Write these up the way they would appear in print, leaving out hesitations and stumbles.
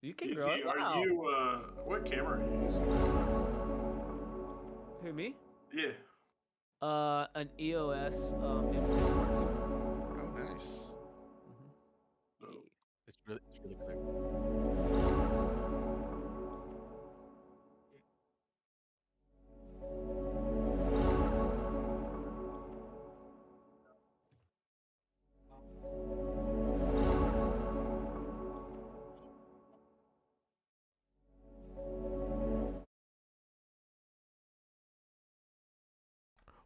You can grow Yizzy, it. are Wow. you, what camera are you using? Who, me? Yeah. An EOS M6 Mark II. Oh, nice. No. It's really clear.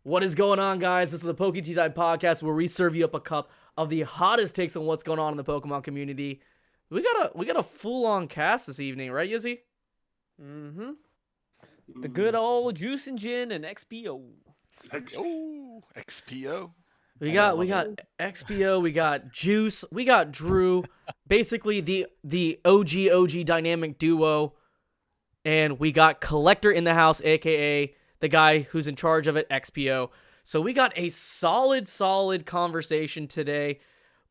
What is going on, guys? This is the Poke Tea Time podcast where we serve you up a cup of the hottest takes on what's going on in the Pokemon community. We got a full-on cast this evening, right, Yizzy? Mm-hmm. The good old Juice and Gin and XPO. Oh, XPO. We got XPO, we got Juice, we got Drew, basically the OG dynamic duo, and we got Collector in the house, aka the guy who's in charge of it, XPO. So we got a solid conversation today.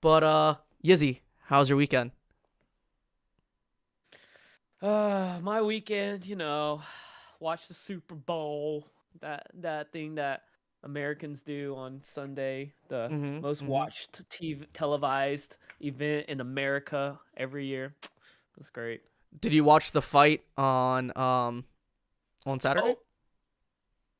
But Yizzy, how's your weekend? My weekend, watch the Super Bowl. That thing that Americans do on Sunday, the most watched televised event in America every year. That's great. Did you watch the fight on Saturday? Oh,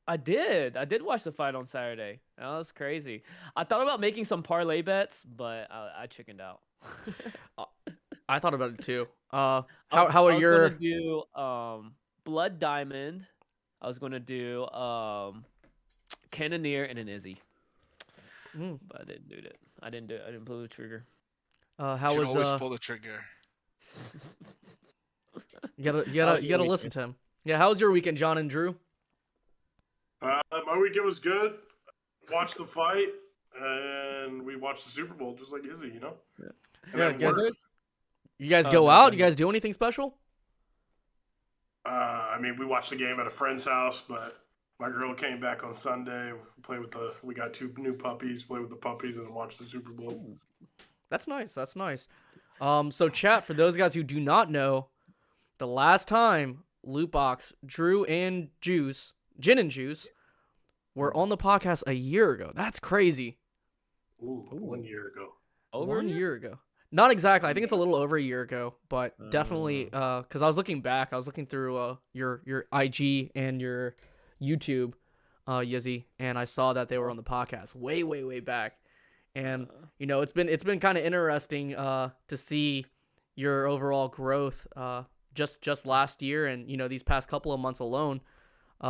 I did watch the fight on Saturday. That was crazy. I thought about making some parlay bets, but I chickened out. I thought about it too. I How are was your gonna do Blood Diamond. I was gonna do Cannoneer and an Izzy. But I didn't do it. I didn't pull the trigger. how Should was always pull the trigger. you gotta listen to him. Yeah, how was your weekend, John and Drew? My weekend was good. Watched the fight, and we watched the Super Bowl just like Izzy, you know? Yeah, And then you guys Oh, go no, out? no. You guys do anything special? I mean, we watched the game at a friend's house, but my girl came back on Sunday. We got 2 new puppies, played with the puppies, and watched the Super Bowl. That's nice. So chat, for those guys who do not know, the last time Lootbox, Drew, and Gin and Juice, were on the podcast a year ago. That's crazy. Ooh. 1 year ago. Over 1 a year? year ago. Not exactly. I think it's a little over a year ago, but definitely because I was looking back. I was looking through your IG and your YouTube, Yizzy, and I saw that they were on the podcast way back. And it's been kind of interesting to see your overall growth just last year and these past couple of months alone.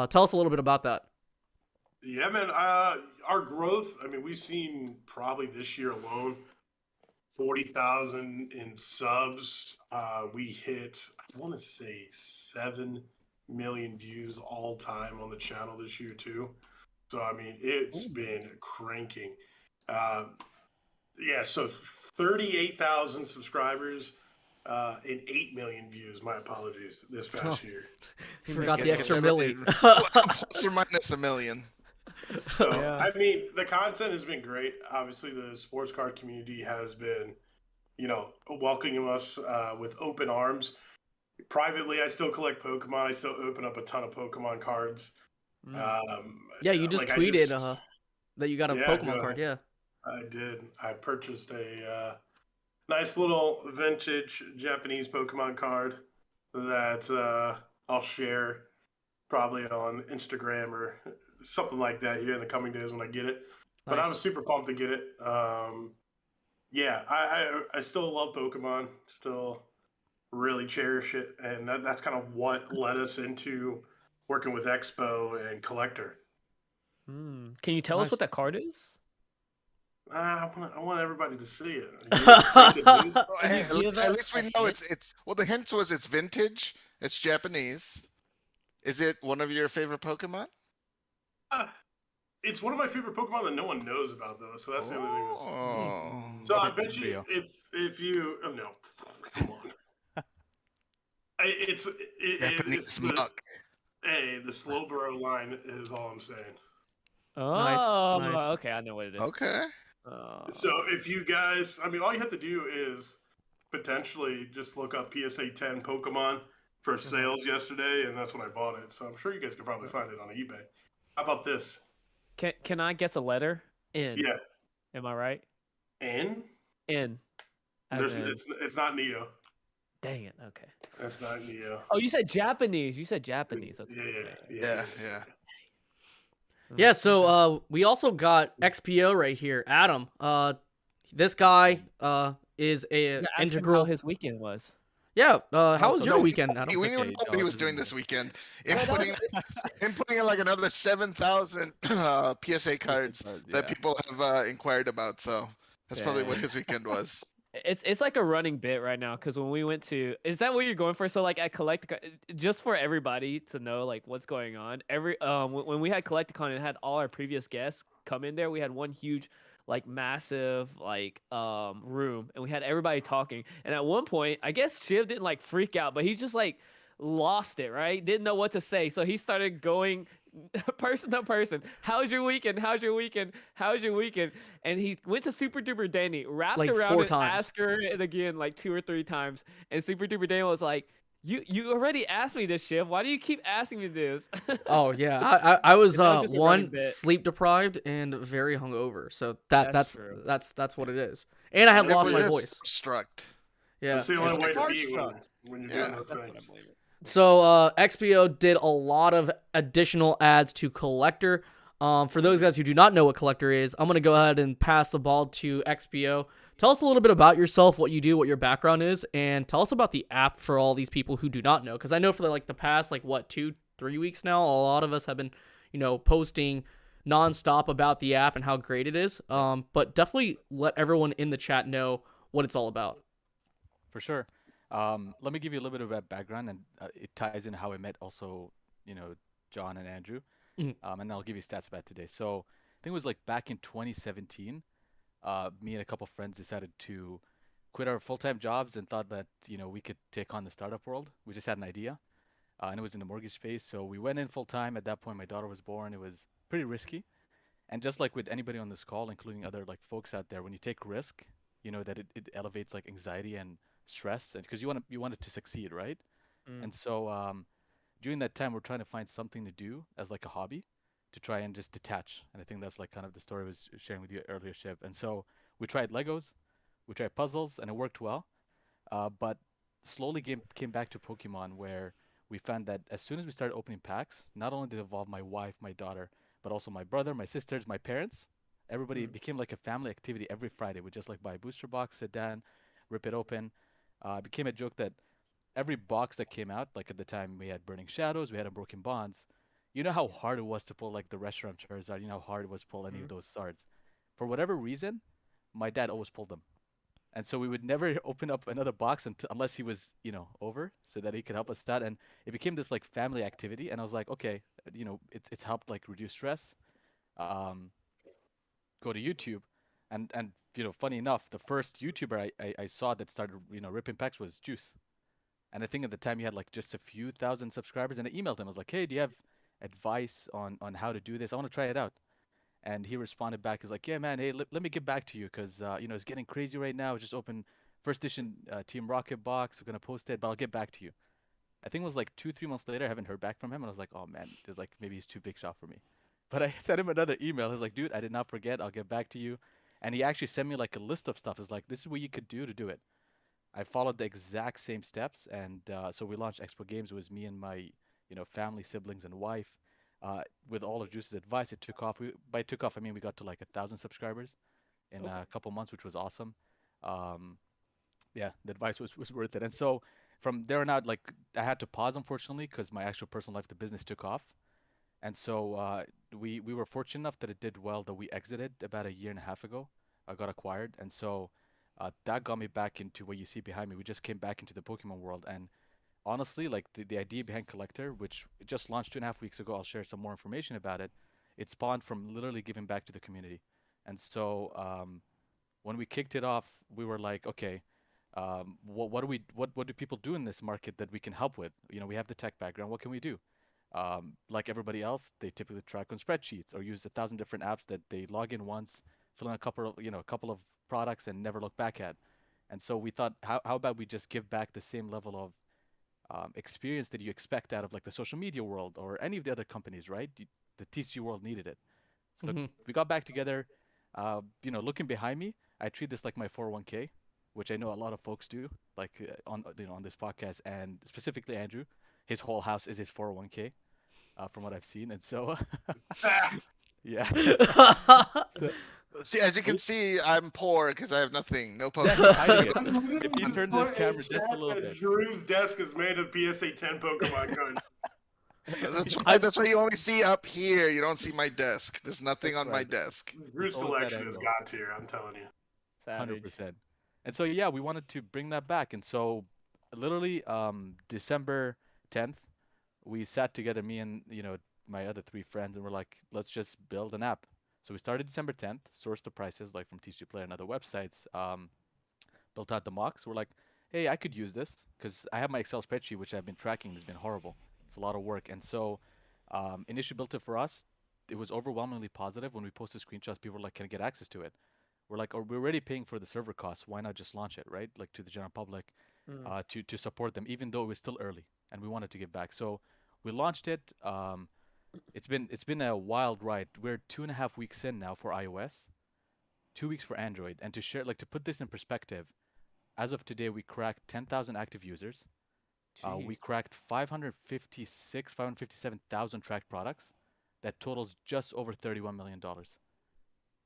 Tell us a little bit about that. Yeah, man. Our growth, I mean, we've seen probably this year alone 40,000 in subs. We hit, I want to say, 7 million views all time on the channel this year, too. So, I mean, it's been cranking. Yeah, so 38,000 subscribers and 8 million views. My apologies, this past year. You forgot the Get extra everybody- milli. Plus or minus $1 million. So, Yeah. I mean, the content has been great. Obviously, the sports card community has been, welcoming us with open arms. Privately, I still collect Pokemon. I still open up a ton of Pokemon cards. Yeah, you just tweeted that you got a Yeah, Pokemon card. Yeah. I did. I purchased a nice little vintage Japanese Pokemon card that I'll share probably on Instagram or something like that here in the coming days when I get it. But I Nice. was super pumped to get it. Yeah, I still love Pokemon. Still really cherish it, and that's kind of what led us into working with Expo and Collector. Can you tell us Nice. what that card is? I want everybody to see it. Hey, Can you give at us least we a know hint? it's well, the hint was it's vintage, it's Japanese. Is it one of your favorite Pokemon? It's one of my favorite Pokemon that no one knows about, though. So that's the other thing. Oh. So I Good bet for you you. if you no, come on. It's Japanese the, muck. hey, the Slowbro line is all I'm saying. Oh, nice. okay, I know what it is. Okay. So if you guys, I mean, all you have to do is potentially just look up PSA 10 Pokemon for sales yesterday, and that's when I bought it. So I'm sure you guys could probably find it on eBay. How about this? Can I guess a letter? N. Yeah, Am I right? N. N. It's not Neo. Dang it. Okay. It's not Neo. Oh, you said Japanese. You said Japanese. Okay. Yeah. Yeah, so we also got XPO right here. Adam, this guy is a Ask him integral. how his weekend was. Yeah, how was So your no, weekend, Adam? We Okay, didn't know what he was Josh doing is this weekend. Yeah, that was- In putting in like another 7,000 PSA cards that people have inquired about. So that's probably what his weekend was. It's like a running bit right now because when we went to, is that what you're going for? So like at just for everybody to know like what's going on. When we had Collecticon and had all our previous guests come in there, we had one huge like massive like room and we had everybody talking. And at one point, I guess Shiv didn't like freak out, but he just like lost it, right? Didn't know what to say, so he started going person to person. How's your weekend? How's your weekend? How's your weekend? And he went to Super Duper Danny, wrapped Like around 4 and times. asked her it again like 2 or 3 times. And Super Duper Danny was like, You already asked me this, Shiv. Why do you keep asking me this? Oh yeah, I was That was just a running one bit. sleep deprived and very hungover, so that's true. that's what it is. And I had That's lost what my it is. voice. Struck. Yeah. That's the only way to Starstruck. be when you're doing those things. So XPO did a lot of additional ads to Collector. For those guys who do not know what Collector is, I'm gonna go ahead and pass the ball to XPO. Tell us a little bit about yourself, what you do, what your background is, and tell us about the app for all these people who do not know. Because I know for the past 2-3 weeks now, a lot of us have been, posting nonstop about the app and how great it is. But definitely let everyone in the chat know what it's all about. For sure. Let me give you a little bit of a background, and it ties in how I met also, John and Andrew. Mhm. And I'll give you stats about today. So I think it was like back in 2017, me and a couple friends decided to quit our full-time jobs and thought that, we could take on the startup world. We just had an idea, and it was in the mortgage space. So we went in full-time. At that point, my daughter was born. It was pretty risky. And just like with anybody on this call, including other folks out there, when you take risk, you know that it elevates anxiety and stress, and because you want it to succeed, right? And so during that time, we're trying to find something to do as a hobby to try and just detach. And I think that's kind of the story I was sharing with you earlier, Shiv. And so we tried Legos, we tried puzzles, and it worked well. But slowly came back to Pokemon, where we found that as soon as we started opening packs, not only did it involve my wife, my daughter, but also my brother, my sisters, my parents. Everybody became like a family activity every Friday. We just buy a booster box, sit down, rip it open. It became a joke that every box that came out, at the time we had Burning Shadows, we had Unbroken Bonds. You know how hard it was to pull the restaurant Charizard. You know how hard it was to pull any of those cards. For whatever reason, my dad always pulled them. And so we would never open up another box unless he was, over, so that he could help us out. And it became this family activity. And I was like, okay, it's helped reduce stress. Go to YouTube, and funny enough, the first YouTuber I saw that started ripping packs was Juice. And I think at the time he had just a few thousand subscribers. And I emailed him. I was like, hey, do you have advice on how to do this? I want to try it out. And he responded back. He's like, yeah, man, hey, let me get back to you because, it's getting crazy right now. I just opened first edition Team Rocket box. I'm going to post it, but I'll get back to you. I think it was 2-3 months later. I haven't heard back from him. And I was like, oh, man, there's maybe he's too big shot for me. But I sent him another email. He's like, dude, I did not forget. I'll get back to you. And he actually sent me a list of stuff. It's like, this is what you could do to do it. I followed the exact same steps, and so we launched Expo Games. It was me and my, family, siblings, and wife. With all of Juice's advice, it took off. By took off, I mean we got to 1,000 subscribers in a couple months, which was awesome. Yeah, the advice was worth it. And so from there on out, I had to pause unfortunately because my actual personal life, the business took off. And so we were fortunate enough that it did well. That we exited about a year and a half ago. I got acquired, and so that got me back into what you see behind me. We just came back into the Pokemon world, and honestly, the idea behind Collector, which just launched 2.5 weeks ago, I'll share some more information about it. It spawned from literally giving back to the community, and so when we kicked it off, we were like, okay, what do people do in this market that we can help with? We have the tech background. What can we do? Like everybody else, they typically track on spreadsheets or use 1,000 different apps that they log in once, fill in a couple of products and never look back at. And so we thought, how about we just give back the same level of experience that you expect out of like the social media world or any of the other companies, right? The TCG world needed it. So look, we got back together. Looking behind me, I treat this like my 401k, which I know a lot of folks do, like on this podcast, and specifically Andrew, his whole house is his 401k, from what I've seen, and so yeah. So, see, as you can see, I'm poor because I have nothing, no yeah, Pokemon. he's hiding it. If you turn this camera just a little bit. Drew's desk is made of PSA 10 Pokemon cards. That's why you only see up here. You don't see my desk. There's nothing on my desk. Drew's collection is god tier, I'm telling you. 100%. And so yeah, we wanted to bring that back. And so literally December 10th, we sat together, me and my other 3 friends, and we're like, let's just build an app. So we started December 10th, sourced the prices like from TCG Player and other websites, built out the mocks. We're like, hey, I could use this because I have my Excel spreadsheet which I've been tracking. It's been horrible. It's a lot of work. And so initially built it for us. It was overwhelmingly positive. When we posted screenshots, people were like, can I get access to it? We're like, we're already paying for the server costs. Why not just launch it, right? Like to the general public, to support them, even though it was still early and we wanted to give back. So we launched it. It's been a wild ride. We're 2.5 weeks in now for iOS, 2 weeks for Android. And to put this in perspective, as of today, we cracked 10,000 active users. We cracked 557,000 tracked products. That totals just over $31 million.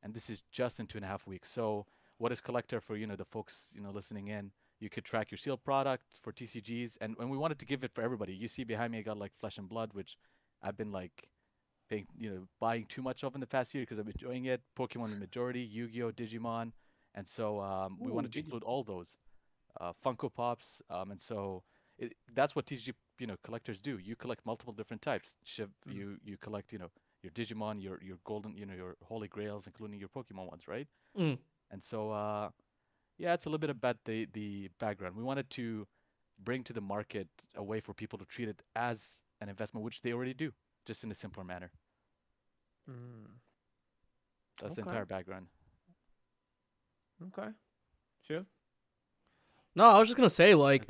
And this is just in 2.5 weeks. So what is COLLECTR for, the folks, listening in? You could track your sealed product for TCGs. And we wanted to give it for everybody. You see behind me, I got like Flesh and Blood, which I've been like buying too much of in the past year because I'm enjoying it. Pokemon the majority, Yu-Gi-Oh, Digimon. And so we wanted to include all those. Funko Pops. And so that's what TCG, collectors do. You collect multiple different types. Shiv, you collect, your Digimon, your golden, your Holy Grails, including your Pokemon ones, right? And so, yeah, it's a little bit about the background. We wanted to bring to the market a way for people to treat it as an investment, which they already do, just in a simpler manner. That's the entire background. Okay. Shiv? No, I was just gonna say, like,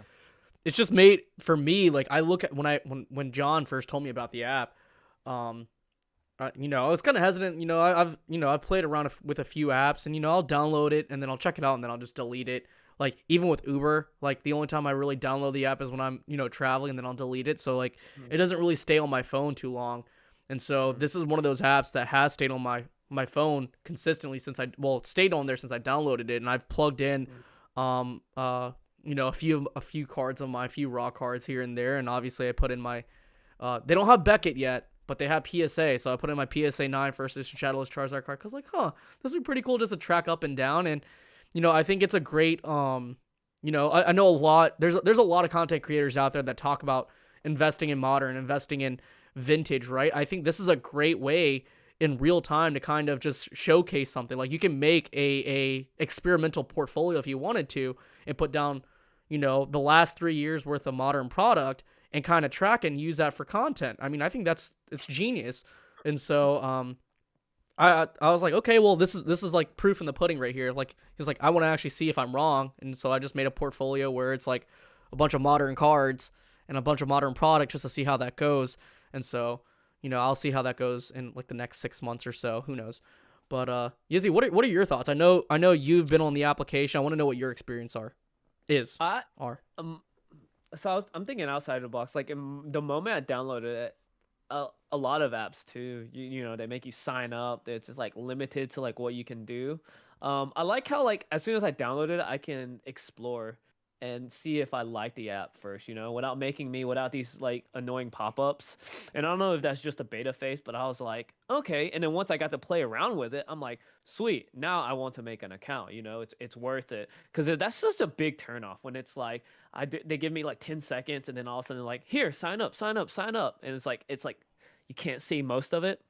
it's just made for me. Like, I look at when John first told me about the app, I was kind of hesitant. I've played around with a few apps, and I'll download it and then I'll check it out and then I'll just delete it. Like, even with Uber, like the only time I really download the app is when I'm traveling, and then I'll delete it. So like, it doesn't really stay on my phone too long. And so this is one of those apps that has stayed on my phone consistently since stayed on there since I downloaded it, and I've plugged in a few cards on my few raw cards here and there, and obviously I put in my they don't have Beckett yet, but they have PSA, so I put in my PSA 9 first edition Shadowless Charizard card because this would be pretty cool just to track up and down. And I think it's a great I know a lot there's a lot of content creators out there that talk about investing in modern, investing in vintage, right? I think this is a great way in real time to kind of just showcase something. Like, you can make a experimental portfolio if you wanted to, and put down, the last 3 years worth of modern product and kind of track and use that for content. I mean, I think it's genius. And so, I was like, okay, well, this is like proof in the pudding right here. Like, he's like, I want to actually see if I'm wrong. And so I just made a portfolio where it's like a bunch of modern cards and a bunch of modern product just to see how that goes. And so, I'll see how that goes in like the next 6 months or so. Who knows? But Yizzy, what are your thoughts? I know you've been on the application. I want to know what your experience are. So I'm thinking outside the box. Like, in the moment I downloaded it, a lot of apps too. They make you sign up. It's just like limited to like what you can do. I like how like as soon as I download it, I can explore and see if I like the app first, without these like annoying pop-ups. And I don't know if that's just a beta phase, but I was like, okay. And then once I got to play around with it, I'm like, sweet, now I want to make an account. It's worth it, because that's just a big turnoff when it's like they give me like 10 seconds and then all of a sudden like, here, sign up, and it's like you can't see most of it.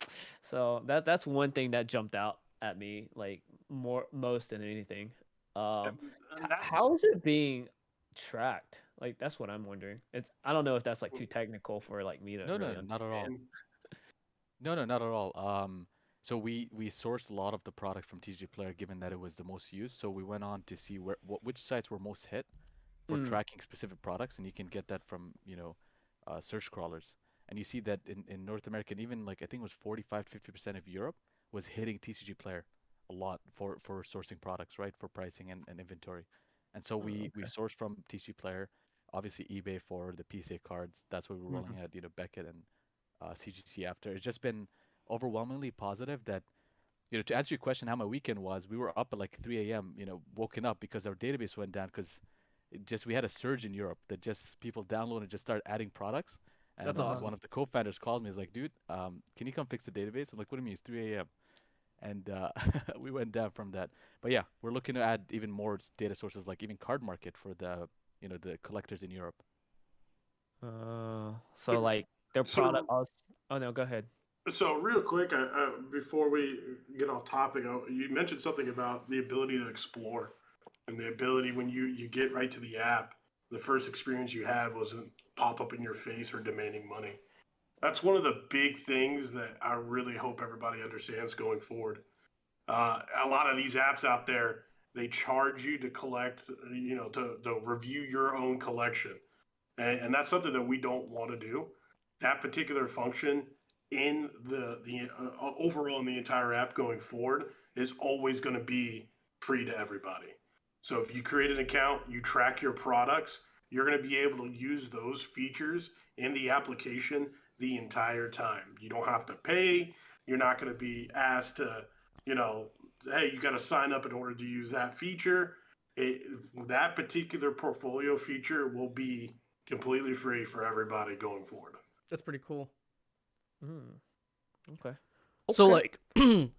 So that's one thing that jumped out at me like most than anything. How is it being tracked? Like, that's what I'm wondering. I don't know if that's like too technical for like me to No, not at all. No, not at all. So we sourced a lot of the product from TCG Player, given that it was the most used. So we went on to see which sites were most hit for tracking specific products, and you can get that from search crawlers. And you see that in North America, and even like I think it was 45 to 50% of Europe was hitting TCG Player a lot for sourcing products, right? For pricing and inventory. And so we sourced from TCG Player, obviously eBay for the PSA cards. That's what we're rolling at, Beckett and CGC after. It's just been overwhelmingly positive that, to answer your question, how my weekend was, we were up at like 3 a.m., woken up because our database went down because we had a surge in Europe that just people download and just start adding products. And That's awesome. One of the co-founders called me. He's like, dude, can you come fix the database? I'm like, what do you mean? It's 3 a.m. And we went down from that. But yeah, we're looking to add even more data sources, like even Card Market for the collectors in Europe. So like their product. Oh no, go ahead. So real quick, before we get off topic, you mentioned something about the ability to explore, and the ability when you get right to the app, the first experience you have wasn't pop up in your face or demanding money. That's one of the big things that I really hope everybody understands going forward. A lot of these apps out there, they charge you to collect, to review your own collection. And that's something that we don't want to do. That particular function in the overall in the entire app going forward is always going to be free to everybody. So if you create an account, you track your products, you're going to be able to use those features in the application the entire time. You don't have to pay. You're not going to be asked to, hey, you got to sign up in order to use that feature. That particular portfolio feature will be completely free for everybody going forward. That's pretty cool. Okay. So like, I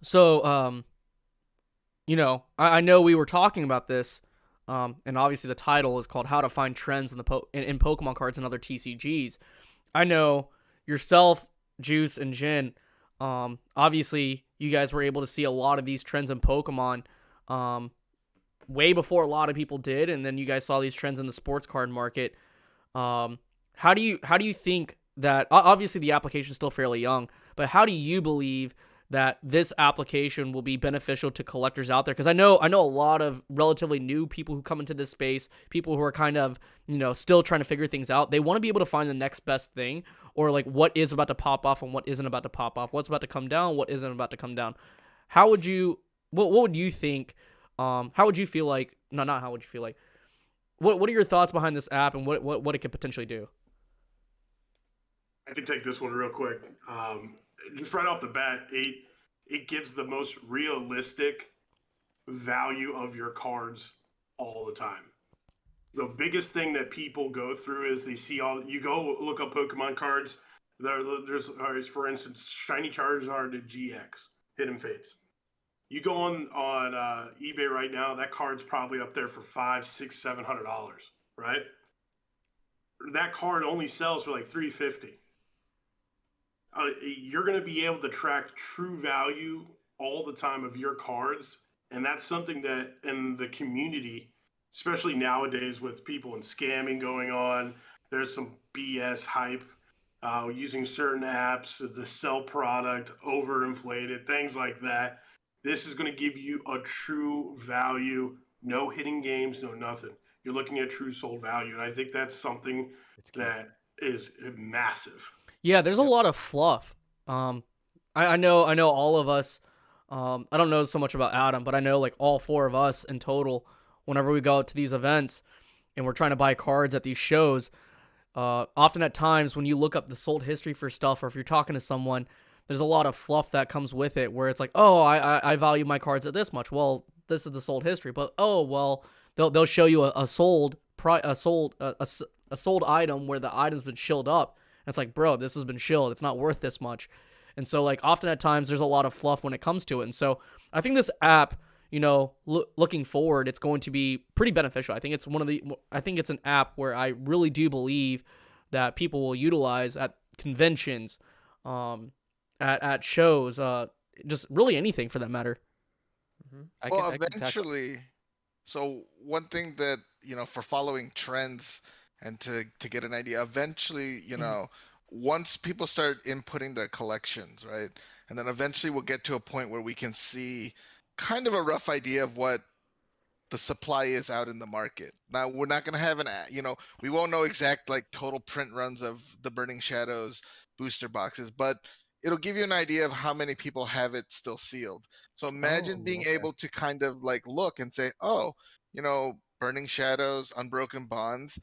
know we were talking about this, and obviously the title is called "How to Find Trends in Pokemon Cards and Other TCGs." I know yourself, Juice, and Jin. Obviously, you guys were able to see a lot of these trends in Pokemon, way before a lot of people did, and then you guys saw these trends in the sports card market. How do you think that, obviously the application is still fairly young, but how do you believe that this application will be beneficial to collectors out there? Because I know a lot of relatively new people who come into this space, people who are kind of, still trying to figure things out. They want to be able to find the next best thing, or like what is about to pop off and what isn't about to pop off, what's about to come down, what isn't about to come down. How would you, what would you think, how would you feel like, no, not how would you feel like, what are your thoughts behind this app and what it could potentially do? I can take this one real quick. Just right off the bat, it gives the most realistic value of your cards all the time. The biggest thing that people go through is they see you go look up Pokemon cards. There's for instance, Shiny Charizard GX, Hidden Fates. You go on eBay right now, that card's probably up there for $500, $600, $700, right? That card only sells for like $350. You're going to be able to track true value all the time of your cards, and that's something that in the community, especially nowadays with people and scamming going on, there's some BS hype using certain apps to sell product, overinflated, things like that. This is going to give you a true value, no hidden games, no nothing. You're looking at true sold value, and I think that's something that is massive. Yeah, there's a lot of fluff. I know all of us. I don't know so much about Adam, but I know like all four of us in total. Whenever we go out to these events and we're trying to buy cards at these shows, often at times when you look up the sold history for stuff, or if you're talking to someone, there's a lot of fluff that comes with it, where it's like, oh, I value my cards at this much. Well, this is the sold history, but oh well, they'll show you a sold item where the item's been shilled up. And it's like, bro, this has been shilled. It's not worth this much. And so, like, often at times, there's a lot of fluff when it comes to it. And so, I think this app, looking forward, it's going to be pretty beneficial. I think it's an app where I really do believe that people will utilize at conventions, at shows, just really anything for that matter. Well, eventually, so one thing that, for following trends and to get an idea, eventually, once people start inputting their collections, right? And then eventually we'll get to a point where we can see kind of a rough idea of what the supply is out in the market. Now we're not going to have we won't know exact like total print runs of the Burning Shadows booster boxes, but it'll give you an idea of how many people have it still sealed. So imagine being able to kind of like look and say, oh, Burning Shadows, Unbroken Bonds,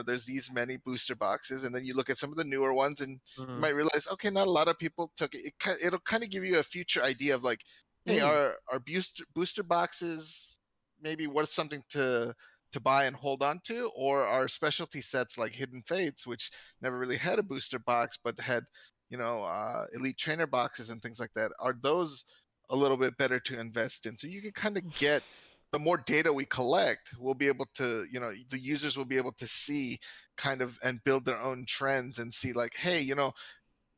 there's these many booster boxes, and then you look at some of the newer ones and you might realize, okay, not a lot of people took it. It'll kind of give you a future idea of like, hey, are booster boxes maybe worth something to buy and hold on to, or are specialty sets like Hidden Fates, which never really had a booster box but had elite trainer boxes and things like that, are those a little bit better to invest in? So you can kind of get, the more data we collect, we'll be able to, the users will be able to see kind of and build their own trends and see like, hey,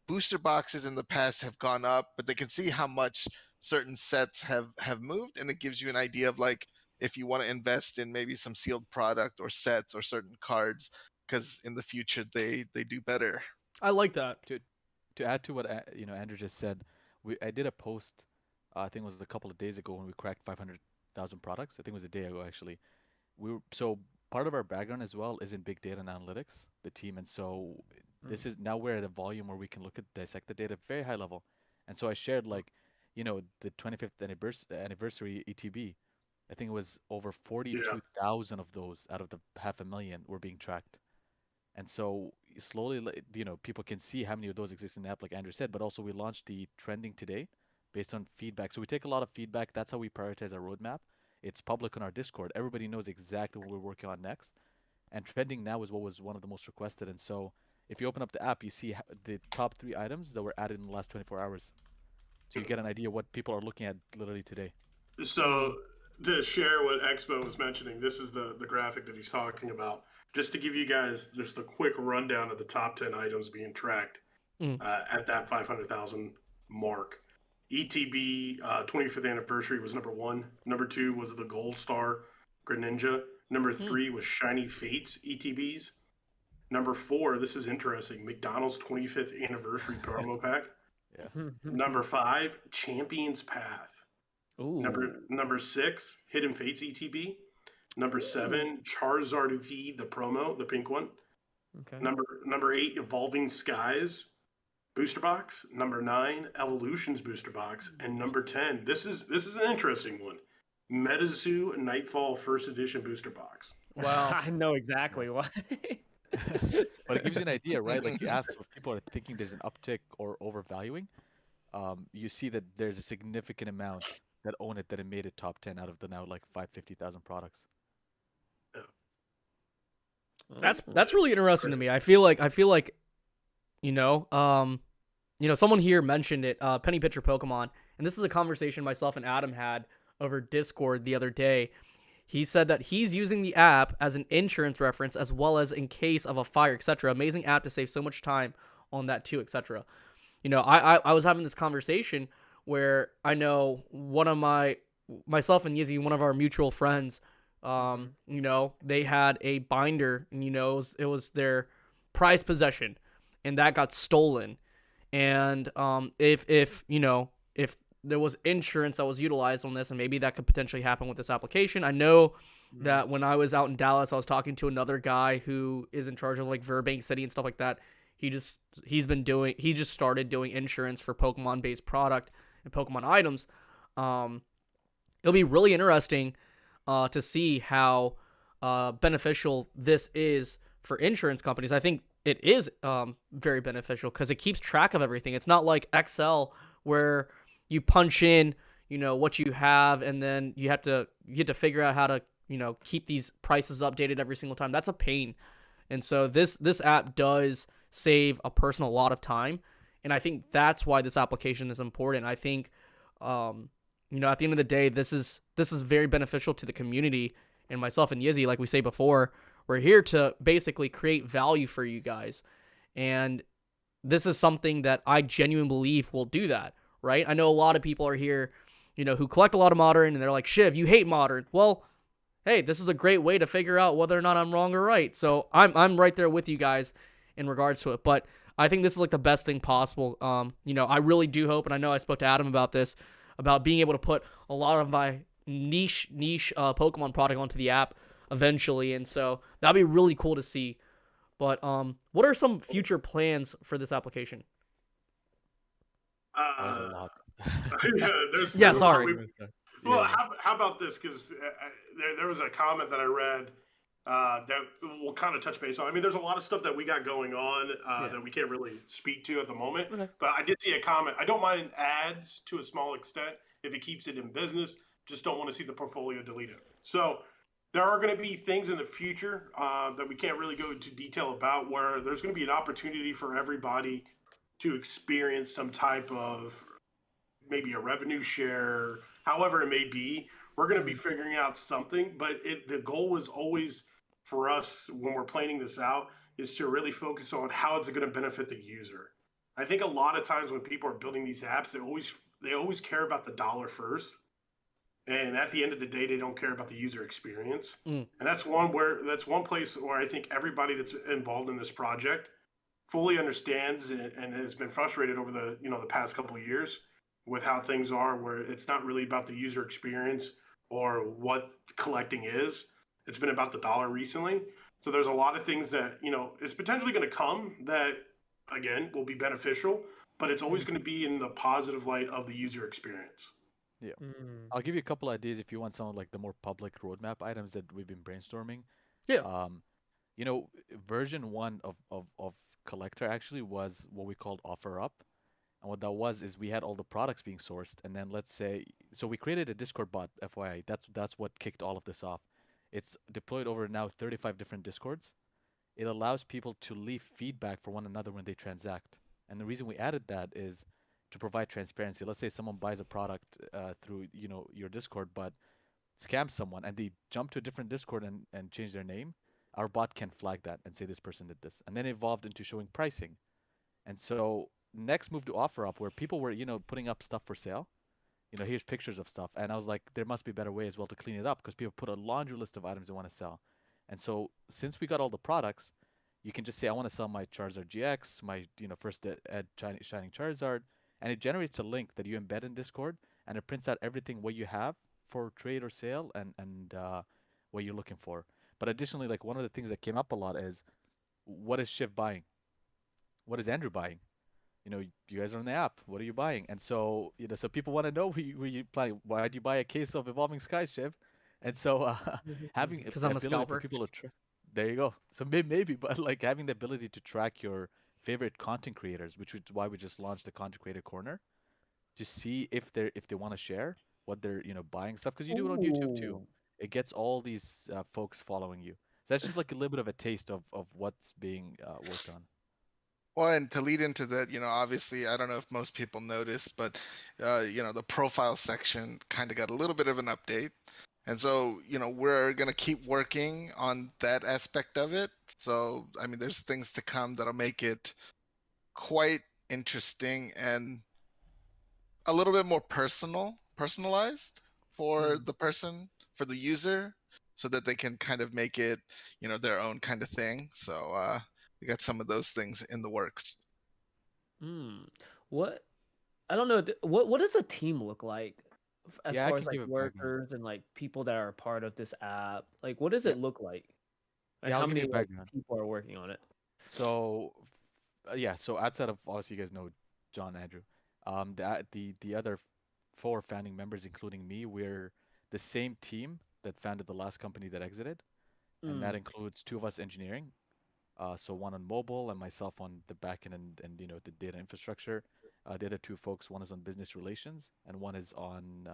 booster boxes in the past have gone up, but they can see how much certain sets have moved, and it gives you an idea of like, if you want to invest in maybe some sealed product or sets or certain cards, because in the future they do better. I like that. To add to what Andrew just said, I did a post, I think it was a couple of days ago when we cracked 500,000 products. I think it was a day ago actually. So part of our background as well is in big data and analytics, the team, and so this is now we're at a volume where we can dissect the data very high level. And so I shared like, the 25th anniversary ETB. I think it was over 42,000 of those out of the 500,000 were being tracked. And so slowly, people can see how many of those exist in the app, like Andrew said, but also we launched the trending today based on feedback. So we take a lot of feedback. That's how we prioritize our roadmap. It's public on our Discord. Everybody knows exactly what we're working on next. And trending now is what was one of the most requested. And so if you open up the app, you see the top 3 items that were added in the last 24 hours. So you get an idea what people are looking at literally today. So to share what Expo was mentioning, this is the graphic that he's talking about. Just to give you guys just a quick rundown of the top 10 items being tracked at that 500,000 mark. ETB 25th anniversary was number 1. Number 2 was the Gold Star Greninja. Number 3 was Shiny Fates ETBs. Number 4, this is interesting, McDonald's 25th anniversary promo pack. Yeah. Number 5, Champion's Path. Ooh. Number 6, Hidden Fates ETB. Number 7, Charizard V, the promo, the pink one. Okay. Number 8, Evolving Skies booster box. Number 9, Evolutions booster box, and number 10, this is an interesting one, Metazoo Nightfall First Edition booster box. Wow, I know exactly why. But it gives you an idea, right? Like you asked if people are thinking there's an uptick or overvaluing. You see that there's a significant amount that own it that it made it top 10 out of the now like 550,000 products. That's really interesting to me. I feel like someone here mentioned it, Penny Pitcher Pokemon, and this is a conversation myself and Adam had over Discord the other day. He said that he's using the app as an insurance reference as well as in case of a fire, etc. Amazing app to save so much time on that too, etc. I was having this conversation where I know myself and Yizzy, one of our mutual friends, they had a binder, and it was their prized possession, and that got stolen. And if there was insurance that was utilized on this, and maybe that could potentially happen with this application. I know that when I was out in Dallas, I was talking to another guy who is in charge of like Burbank City and stuff like that. He just started doing insurance for Pokemon based product and Pokemon items. It'll be really interesting to see how beneficial this is for insurance companies. I think it is very beneficial because it keeps track of everything. It's not like Excel where you punch in, what you have, and then you have to figure out how to, keep these prices updated every single time. That's a pain. And so this app does save a person a lot of time, and I think that's why this application is important. I think, at the end of the day, this is very beneficial to the community, and myself and Yizzy, like we say before, we're here to basically create value for you guys, and this is something that I genuinely believe will do that. Right? I know a lot of people are here, who collect a lot of Modern, and they're like, Shiv, you hate Modern. Well, hey, this is a great way to figure out whether or not I'm wrong or right. So I'm right there with you guys. in regards to it. But I think this is like the best thing possible. I really do hope, and I know I spoke to Adam about this, about being able to put a lot of my niche Pokemon product onto the app eventually, and so that'd be really cool to see. But what are some future plans for this application? There's a lot. Yeah, sorry. Well, how about this? Because there was a comment that I read that we'll kind of touch base on. I mean, there's a lot of stuff that we got going on that we can't really speak to at the moment. Okay. But I did see a comment. I don't mind ads to a small extent if it keeps it in business. Just don't want to see the portfolio deleted. So there are going to be things in the future that we can't really go into detail about, where there's going to be an opportunity for everybody to experience some type of maybe a revenue share, however it may be. We're going to be figuring out something, but the goal was always for us when we're planning this out is to really focus on how it's going to benefit the user. I think a lot of times when people are building these apps, they always care about the dollar first. And at the end of the day, they don't care about the user experience. And that's one place where I think everybody that's involved in this project fully understands and has been frustrated over the past couple of years with how things are, where it's not really about the user experience or what collecting is. It's been about the dollar recently. So there's a lot of things that, is potentially going to come that, again, will be beneficial, but it's always going to be in the positive light of the user experience. Yeah. I'll give you a couple ideas if you want some of like the more public roadmap items that we've been brainstorming. Yeah. Version 1 of COLLECTR actually was what we called Offer Up. And what that was is we had all the products being sourced, and then let's say, so we created a Discord bot, FYI. That's what kicked all of this off. It's deployed over now 35 different Discords. It allows people to leave feedback for one another when they transact. And the reason we added that is to provide transparency. Let's say someone buys a product through your Discord, but scams someone and they jump to a different Discord and change their name. Our bot can flag that and say this person did this, and then it evolved into showing pricing. And so next move to OfferUp, where people were putting up stuff for sale. Here's pictures of stuff, and I was like, there must be a better way as well to clean it up, because people put a laundry list of items they want to sell. And so since we got all the products, you can just say, I want to sell my Charizard GX, my first ed Shining Charizard, and it generates a link that you embed in Discord, and it prints out everything what you have for trade or sale and what you're looking for. But additionally, like one of the things that came up a lot is, what is Shiv buying? What is Andrew buying? You guys are on the app. What are you buying? And so, so people want to know who you planning. Why did you buy a case of Evolving Skies, Shiv? And so, having because the I'm a ability scalper. for people to there you go. So maybe, but like having the ability to track your favorite content creators, which is why we just launched the Content Creator Corner, to see if they want to share what they're buying stuff, because you do it on YouTube too. It gets all these folks following you. So that's just like a little bit of a taste of what's being worked on. Well, and to lead into that, obviously, I don't know if most people noticed, but, the profile section kind of got a little bit of an update. And so, we're going to keep working on that aspect of it. So, I mean, there's things to come that'll make it quite interesting and a little bit more personalized for the person, for the user, so that they can kind of make it, their own kind of thing. So, we got some of those things in the works. What? I don't know. What does a team look like as Yeah, far I as can give like it background. workers and like people that are a part of this app? Like, what does it look like? Like, Yeah, I'll how give many you like, background. people are working on it? So, so outside of, obviously you guys know John, Andrew, the other 4 founding members, including me, we're the same team that founded the last company that exited, and that includes 2 of us engineering, so one on mobile and myself on the backend and the data infrastructure. The other 2 folks, one is on business relations and one is on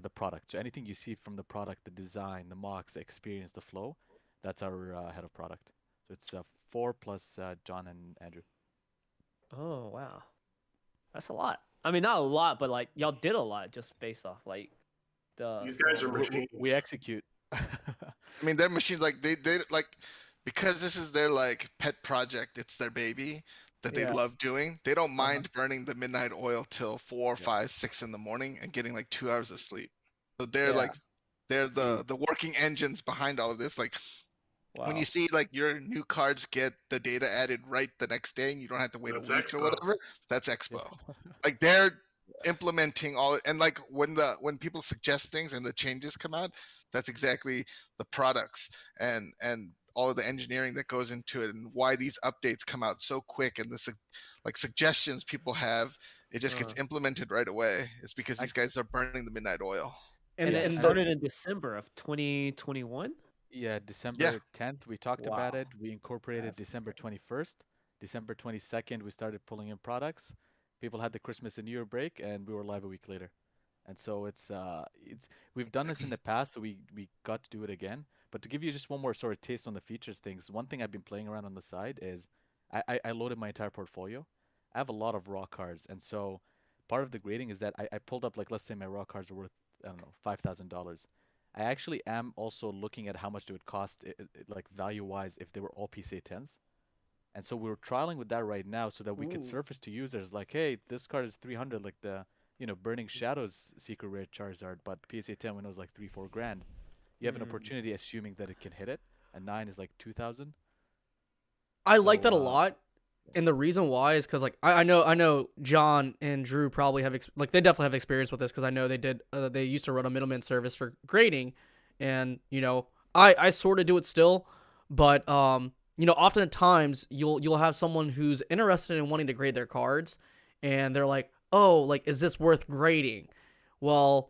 the product. So anything you see from the product, the design, the mocks, the experience, the flow, that's our head of product. So it's 4 plus John and Andrew. Oh wow, that's a lot. I mean, not a lot, but like y'all did a lot just based off like the. These guys are machines. We execute. I mean, they're machines. Like they like, because this is their like pet project. It's their baby that they love doing. They don't mind burning the midnight oil till 4, 5, 6 in the morning and getting like 2 hours of sleep. So they're like, they're the working engines behind all of this. Like, When Wow. you see like your new cards get the data added right the next day and you don't have to wait That's a week or Expo. whatever, that's Yeah. Expo. Like they're implementing all, and like when people suggest things and the changes come out, that's exactly the products and all of the engineering that goes into it, and why these updates come out so quick, and the like suggestions people have, it just gets implemented right away. It's because these guys are burning the midnight oil. And And it and started in December of 2021. Yeah, Yeah. December 10th, we talked about Wow. it. We incorporated That's December 21st. December 22nd, we started pulling in products. People had the Christmas and New Year break, and we were live a week later. And so it's we've done this in the past, so we got to do it again. But to give you just one more sort of taste on the features things, one thing I've been playing around on the side is I loaded my entire portfolio. I have a lot of raw cards, and so part of the grading is that I pulled up, like, let's say my raw cards are worth, I don't know, $5,000. I actually am also looking at how much it would cost, like value-wise, if they were all PCA 10s. And so we're trialing with that right now so that we could Ooh. surface to users like, hey, this card is 300, like the, Burning Shadows secret rare Charizard, but PSA 10 when it was like 3-4 grand. You have an opportunity assuming that it can hit it, and 9 is like 2,000. I like that a So lot. And the reason why is because, like, I know John and Drew probably have like, they definitely have experience with this, because I know they used to run a middleman service for grading, and I sort of do it still, but oftentimes you'll have someone who's interested in wanting to grade their cards, and they're like, oh, like, is this worth grading? Well,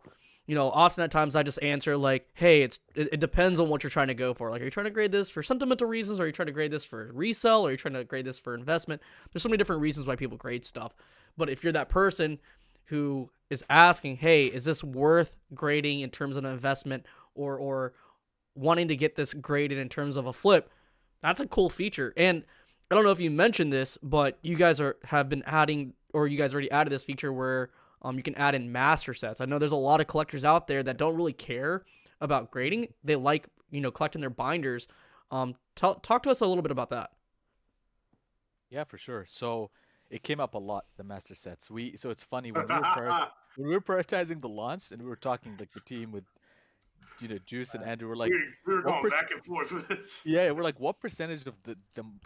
often at times I just answer like, hey, it depends on what you're trying to go for. Like, are you trying to grade this for sentimental reasons? Or are you trying to grade this for resale? Or are you trying to grade this for investment? There's so many different reasons why people grade stuff. But if you're that person who is asking, hey, is this worth grading in terms of an investment, or wanting to get this graded in terms of a flip, that's a cool feature. And I don't know if you mentioned this, but you guys have been adding, or you guys already added this feature where you can add in master sets. I know there's a lot of collectors out there that don't really care about grading. They like, collecting their binders. Talk to us a little bit about that. yeah, for sure. So it came up a lot, the master sets. So it's funny when we were prioritizing the launch, and we were talking, like, the team with Juice and Andrew were like, we were what going back and forth with this. yeah, we're like, what percentage of the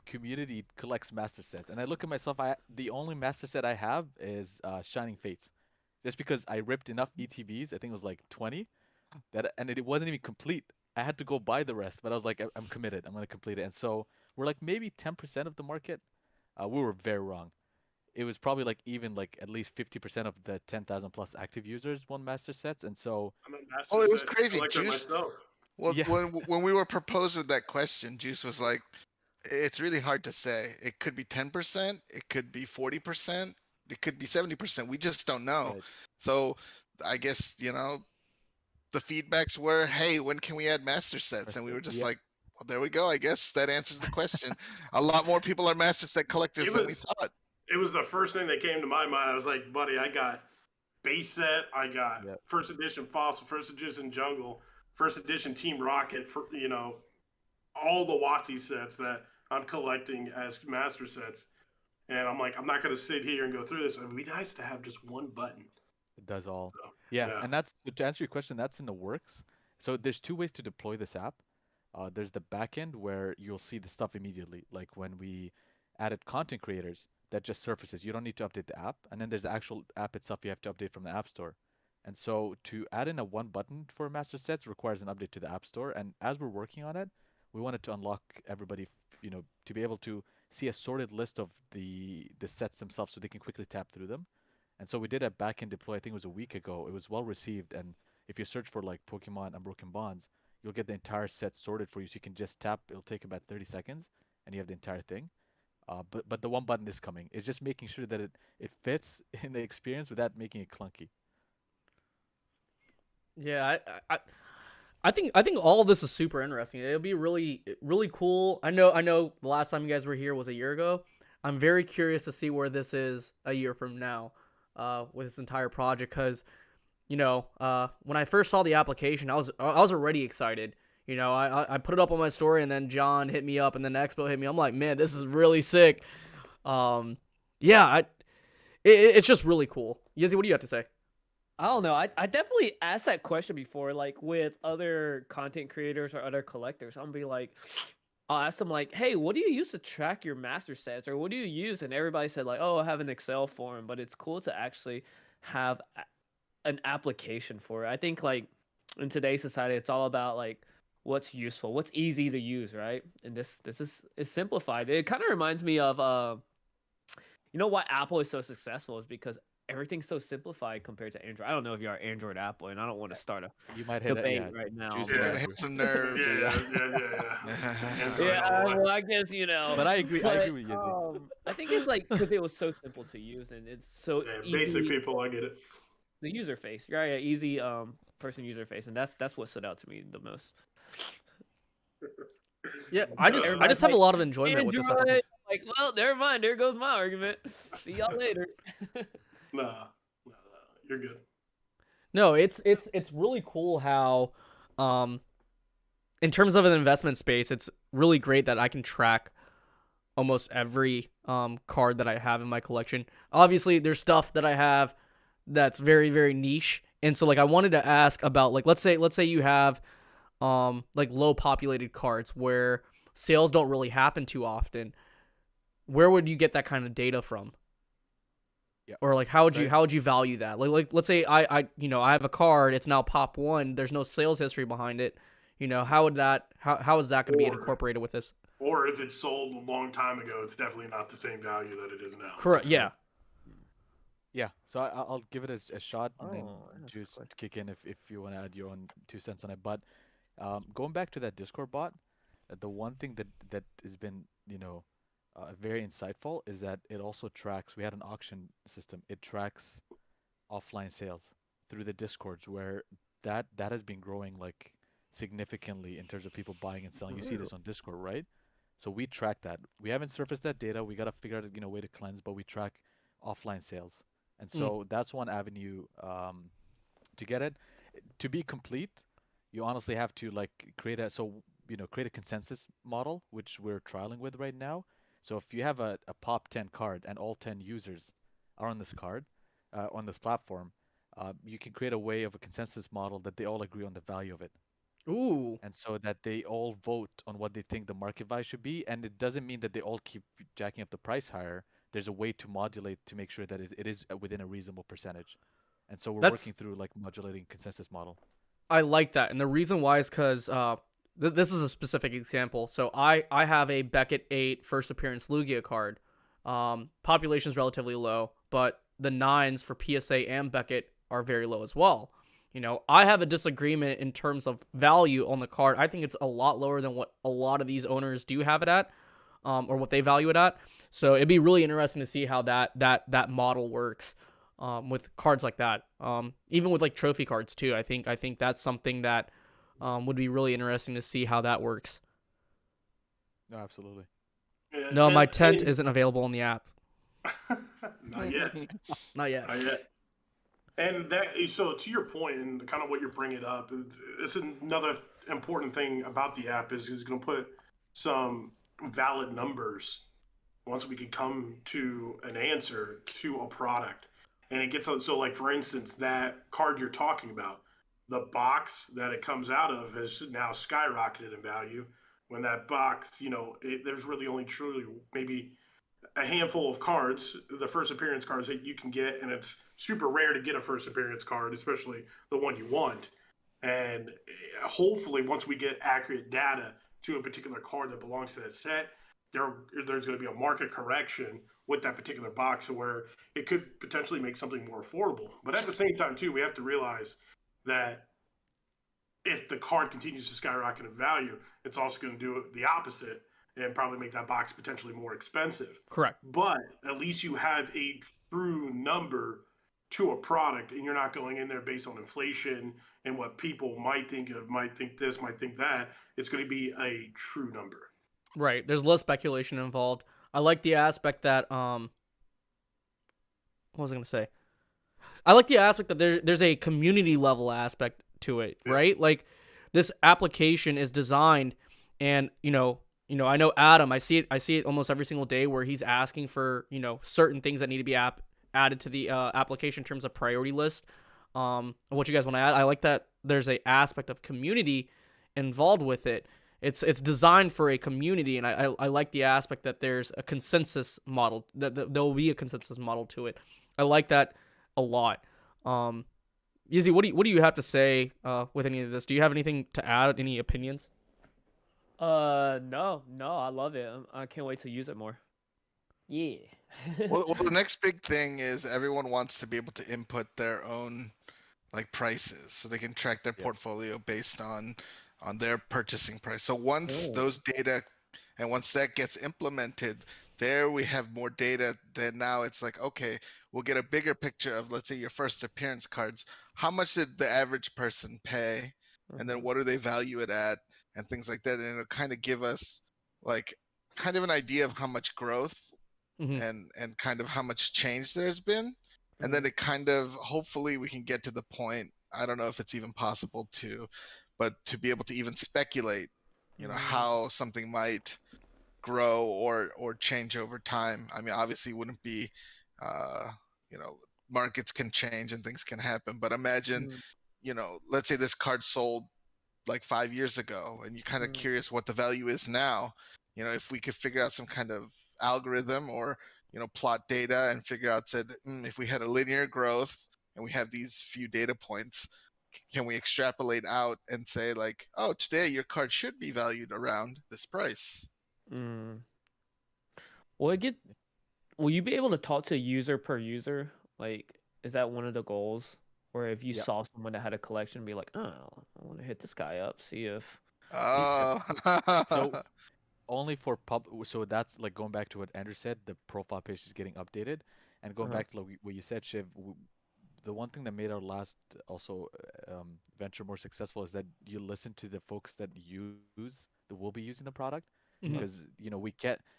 community collects master sets? And I look at myself, the only master set I have is Shining Fates, just because I ripped enough ETBs. I think it was like 20, and it wasn't even complete. I had to go buy the rest, but I was like, I'm committed. I'm gonna complete it. And so we're like maybe 10% of the market. We were very wrong. It was probably like even like at least 50% of the 10,000 plus active users won master sets. And so I'm a master Oh, it was set crazy. collector Juice. myself. Well, yeah, when we were proposed with that question, Juice was like, it's really hard to say. It could be 10%, it could be 40%, it could be 70%. We just don't know. right. So I guess, the feedbacks were, hey, when can we add master sets? And we were just Yeah. like, well, there we go. I guess that answers the question. A lot more people are master set collectors than we thought. It was the first thing that came to my mind. I was like, buddy, I got base set, I got Yep. first edition Fossil, first edition Jungle, first edition Team Rocket, for all the WotC sets that I'm collecting as master sets. And I'm like, I'm not going to sit here and go through this. It would be nice to have just one button. It does all. So, Yeah, and that's, to answer your question, that's in the works. So there's two ways to deploy this app. There's the backend where you'll see the stuff immediately, like when we added content creators, that just surfaces. You don't need to update the app. And then there's the actual app itself you have to update from the App Store. And so to add in a one button for master sets requires an update to the App Store. And as we're working on it, we wanted to unlock everybody, to be able to see a sorted list of the sets themselves so they can quickly tap through them. And so we did a backend deploy, I think it was a week ago. It was well received. And if you search for like Pokemon Unbroken Bonds, you'll get the entire set sorted for you. So you can just tap, it'll take about 30 seconds and you have the entire thing. But the one button is coming. It's just making sure that it fits in the experience without making it clunky. Yeah, I think all of this is super interesting. It'll be really, really cool. I know the last time you guys were here was a year ago. I'm very curious to see where this is a year from now, with this entire project. Because, when I first saw the application, I was already excited. I put it up on my story, and then John hit me up, and then Expo hit me. I'm like, man, this is really sick. It's just really cool. Yizzy, what do you have to say? I don't know. I definitely asked that question before, like with other content creators or other collectors. I'm be like, I'll ask them like, "Hey, what do you use to track your master sets, or what do you use?" And everybody said like, "Oh, I have an Excel form," but it's cool to actually have an application for it. I think like in today's society, it's all about like what's useful, what's easy to use, right? And this is simplified. It kind of reminds me of you know why Apple is so successful is because everything's so simplified compared to Android. I don't know if you're an Android Apple, and I don't want to start a You might hit debate yeah, right now, juice You're hit gonna but hit it. some nerves. Yeah. Android yeah, all the way. well, I guess you know, But I agree but with Yizzy. I think it's like because it was so simple to use and it's so Yeah, basic easy people, I get it. the user face, right? Yeah, easy person user face, and that's what stood out to me the most. Yeah, I just Everybody's have a like lot of enjoyment with this application. Android. Like, well, never mind. There goes my argument. See y'all later. Nah, you're good. No, it's really cool how, in terms of an investment space, it's really great that I can track almost every card that I have in my collection. Obviously, there's stuff that I have that's very, very niche, and so like I wanted to ask about like let's say you have like low populated cards where sales don't really happen too often. Where would you get that kind of data from? Yeah. Or like how would you value that? Like let's say I I have a card, it's now pop 1, there's no sales history behind it. How would that how is that going to be incorporated with this? Or if it's sold a long time ago, it's definitely not the same value that it is now. Correct. Yeah. Yeah, so I'll give it a shot, and then that's just good. kick in if you want to add your own 2 cents on it. But going back to that Discord bot, the one thing that has been very insightful is that it also tracks. We had an auction system. It tracks offline sales through the Discords, where that has been growing like significantly in terms of people buying and selling. You see this on Discord, right? So we track that. We haven't surfaced that data. We gotta figure out a way to cleanse, but we track offline sales, and so that's one avenue to get it. To be complete, you honestly have to like create a consensus model, which we're trialing with right now. So if you have a pop 10 card and all 10 users are on this card, on this platform, you can create a way of a consensus model that they all agree on the value of it. Ooh. And so that they all vote on what they think the market value should be. And it doesn't mean that they all keep jacking up the price higher. There's a way to modulate to make sure that it is within a reasonable percentage. And so we're working through like modulating consensus model. I like that, and the reason why is because this is a specific example. So I have a Beckett 8 first appearance Lugia card. Population is relatively low, but the 9s for PSA and Beckett are very low as well. I have a disagreement in terms of value on the card. I think it's a lot lower than what a lot of these owners do have it at, or what they value it at. So it'd be really interesting to see how that model works. With cards like that, even with like trophy cards too. I think that's something that would be really interesting to see how that works. No, absolutely. Yeah, No, my tent isn't available on the app. Not yet. Not yet. Not yet. And so to your point and kind of what you're bringing up, it's another important thing about the app is going to put some valid numbers once we can come to an answer to a product. And it gets so like for instance, that card you're talking about, the box that it comes out of has now skyrocketed in value. When that box, there's really only truly maybe a handful of cards, the first appearance cards that you can get, and it's super rare to get a first appearance card, especially the one you want. And hopefully, once we get accurate data to a particular card that belongs to that set, there's going to be a market correction with that particular box where it could potentially make something more affordable. But at the same time, too, we have to realize that if the card continues to skyrocket in value, it's also going to do the opposite and probably make that box potentially more expensive. Correct. But at least you have a true number to a product, and you're not going in there based on inflation and what people might think of, might think this, might think that. It's going to be a true number. Right. There's less speculation involved. I like the aspect that what was I going to say? I like the aspect that there's a community level aspect to it, right? Like this application is designed, and I know Adam, I see it almost every single day where he's asking for, certain things that need to be added to the application in terms of priority list. What you guys want to add? I like that there's a aspect of community involved with it. it's designed for a community, and I like the aspect that there's a consensus model, that there will be a consensus model to it. I like that a lot. Yizzy, what do you have to say with any of this? Do you have anything to add? Any opinions? No, I love it. I can't wait to use it more. Yeah. Well, the next big thing is everyone wants to be able to input their own like prices, so they can track their portfolio based on their purchasing price. So once those data and once that gets implemented, there we have more data. Then now it's like, okay, we'll get a bigger picture of, let's say, your first appearance cards. How much did the average person pay? And then what do they value it at? And things like that. And it'll kind of give us like kind of an idea of how much growth and kind of how much change there's been. And then it kind of, hopefully we can get to the point, I don't know if it's even possible to, but to be able to even speculate, you know, how something might grow or change over time. I mean, obviously it wouldn't be, you know, markets can change and things can happen, but imagine, you know, let's say this card sold like 5 years ago and you're kind of curious what the value is now. You know, if we could figure out some kind of algorithm or, you know, plot data and figure out, said, if we had a linear growth and we have these few data points, can we extrapolate out and say like, oh, today your card should be valued around this price? Will you be able to talk to user per user? Like, is that one of the goals? Or if you saw someone that had a collection, be like, oh, I want to hit this guy up, see if. So only for so that's like going back to what Andrew said, the profile page is getting updated, and going back to like what you said, Shiv, the one thing that made our last also venture more successful is that you listen to the folks that will be using the product, because you know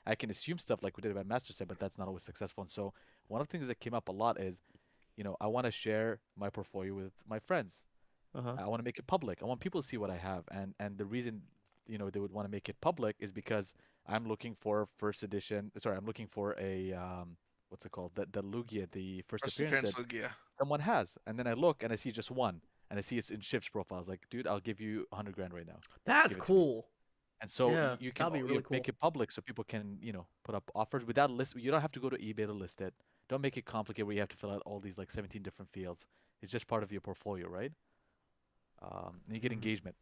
I can assume stuff like we did about Master Set, but that's not always successful. And so one of the things that came up a lot is, you know, I want to share my portfolio with my friends. I want to make it public. I want people to see what I have, and the reason, you know, they would want to make it public is because I'm looking for first edition. Sorry, I'm looking for a what's it called? The Lugia, the first appearance that Lugia someone has, and then I look and I see just one, and I see it's in Shiv's profile. I was like, dude, I'll give you 100 grand right now. That's cool. And so Yeah, you can that'd be really cool. make it public so people can, you know, put up offers without list. You don't have to go to eBay to list it. Don't make it complicated where you have to fill out all these like 17 different fields. It's just part of your portfolio, right? And you get engagement.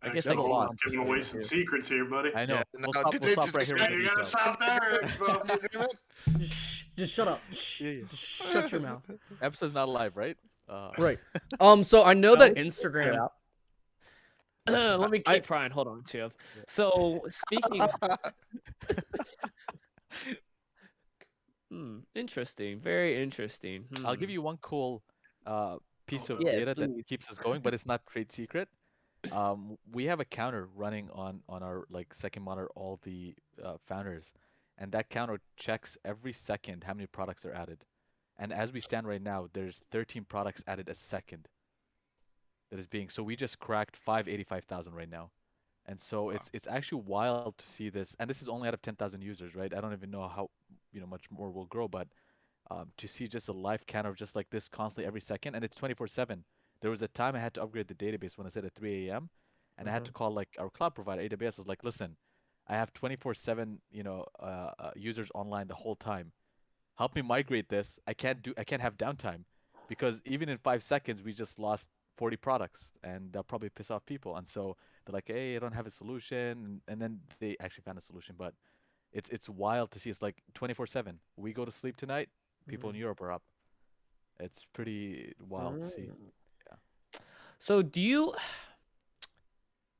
I guess I'm giving away some secrets here, buddy. I know. Yeah, we'll stop right here. You gotta stop there. Just shut up. Just shut your mouth. Episode's not live, right? Right. So I know that Instagram. Let me keep trying. Hold on, Chiv. So speaking. Interesting. Very interesting. I'll give you one cool piece of data that keeps us going, but it's not trade secret. We have a counter running on our like second monitor, all the founders, and that counter checks every second how many products are added. And as we stand right now, there's 13 products added a second. That is being, so we just cracked 585,000 right now. And so it's actually wild to see this, and this is only out of 10,000 users, right? I don't even know how, you know, much more will grow, but to see just a live counter just like this constantly every second, and it's 24/7. There was a time I had to upgrade the database when I said at 3 a.m. and I had to call like our cloud provider, AWS. I was like, listen, I have 24/7, you know, users online the whole time. Help me migrate this. I can't have downtime, because even in 5 seconds we just lost 40 products, and they'll probably piss off people. And so they're like, hey, I don't have a solution, and then they actually found a solution. But it's wild to see. It's like 24/7. We go to sleep tonight, people in Europe are up. It's pretty wild to see. Yeah. So do you?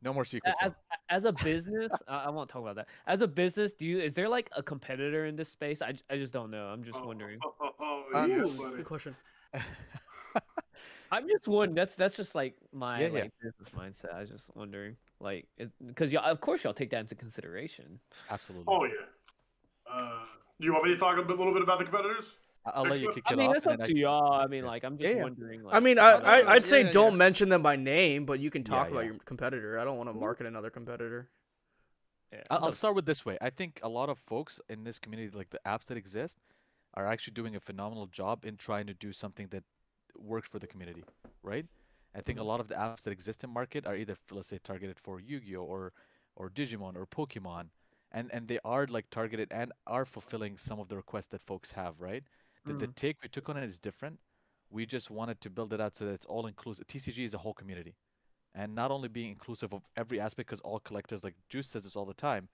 No more secrets. As a business, I won't talk about that. As a business, is there like a competitor in this space? I just don't know. I'm just wondering. Good question. I'm just wondering. That's just like my business mindset. I was just wondering, like, because of course y'all take that into consideration. Absolutely. Oh yeah. Do you want me to talk a little bit about the competitors? I'll let you kick it off. I mean, it's up to y'all. I mean, like, I'm just wondering. Like, I mean, I'd say don't mention them by name, but you can talk about your competitor. I don't want to market another competitor. Yeah. I'll start with this way. I think a lot of folks in this community, like the apps that exist, are actually doing a phenomenal job in trying to do something that works for the community, right? I think a lot of the apps that exist in market are either, let's say, targeted for Yu-Gi-Oh or Digimon or Pokemon, and they are like targeted and are fulfilling some of the requests that folks have, right? The take we took on it is different. We just wanted to build it out so that it's all inclusive. TCG is a whole community, and not only being inclusive of every aspect, because all collectors, like Juice says this all the time,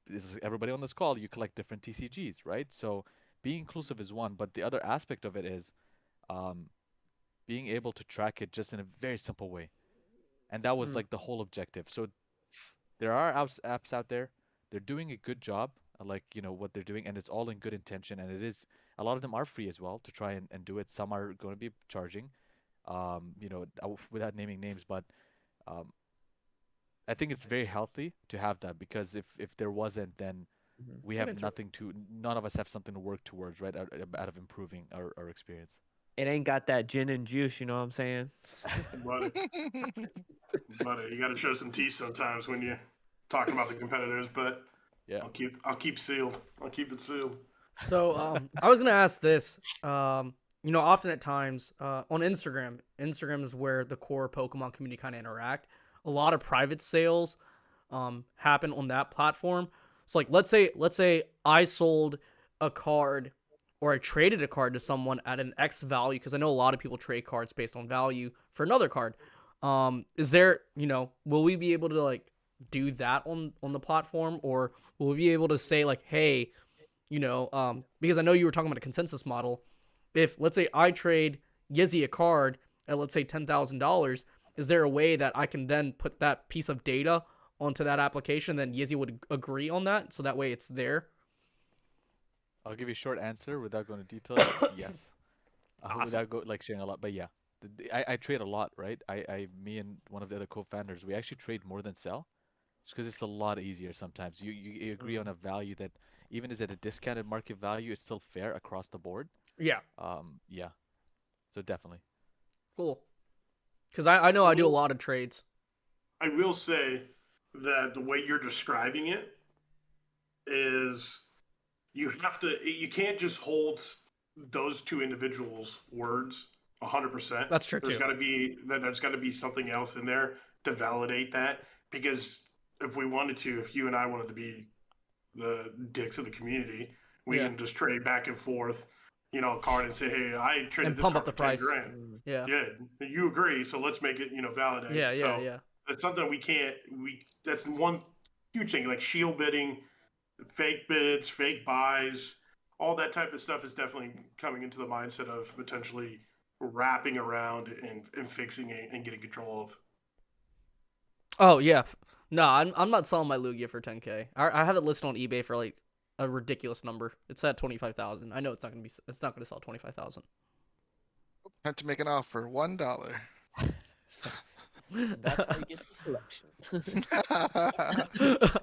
this is everybody on this call, you collect different TCGs, right? So being inclusive is one, but the other aspect of it is um, being able to track it just in a very simple way. And that was like the whole objective. So there are apps out there. They're doing a good job, like, what they're doing, and it's all in good intention. And it is, a lot of them are free as well to try and do it. Some are going to be charging, without naming names, but um, I think it's very healthy to have that, because if there wasn't, then we have nothing to, none of us have something to work towards, right? Out of improving our experience. It ain't got that gin and juice, you know what I'm saying? Buddy, you got to show some teeth sometimes when you're talking about the competitors. But yeah, I'll keep sealed. I'll keep it sealed. So I was gonna ask this. Often at times on Instagram is where the core Pokemon community kind of interact. A lot of private sales happen on that platform. So like let's say I sold a card or I traded a card to someone at an X value, because I know a lot of people trade cards based on value for another card. Is there, will we be able to like do that on the platform, or will we be able to say like, hey, because I know you were talking about a consensus model. If let's say I trade Yizzy a card at, let's say, $10,000, is there a way that I can then put that piece of data onto that application, then Yizzy would agree on that, so that way it's there? I'll give you a short answer without going into detail. Yes. Awesome. Without sharing a lot, but yeah, I trade a lot, right? Me and one of the other co-founders, we actually trade more than sell, just because it's a lot easier sometimes. You agree on a value that even is at a discounted market value, it's still fair across the board. Yeah. Yeah. So definitely. Cool. Because I know I do a lot of trades. I will say that the way you're describing it is you can't just hold those two individuals' words 100%. That's true There's too. There's got to be something else in there to validate that, because if you and I wanted to be the dicks of the community, we can just trade back and forth, a card, and say, hey, I traded and this pump card up the for 10 price. grand. Yeah. You agree, so let's make it, validate. Yeah. That's something that's one huge thing, like shield bidding, fake bids, fake buys, all that type of stuff is definitely coming into the mindset of potentially wrapping around and fixing it and getting control of. Oh yeah. No, I'm not selling my Lugia for 10K. I have it listed on eBay for like a ridiculous number. It's at 25,000. I know it's not gonna sell 25,000. Time to make an offer. $1. That's how you get to collection.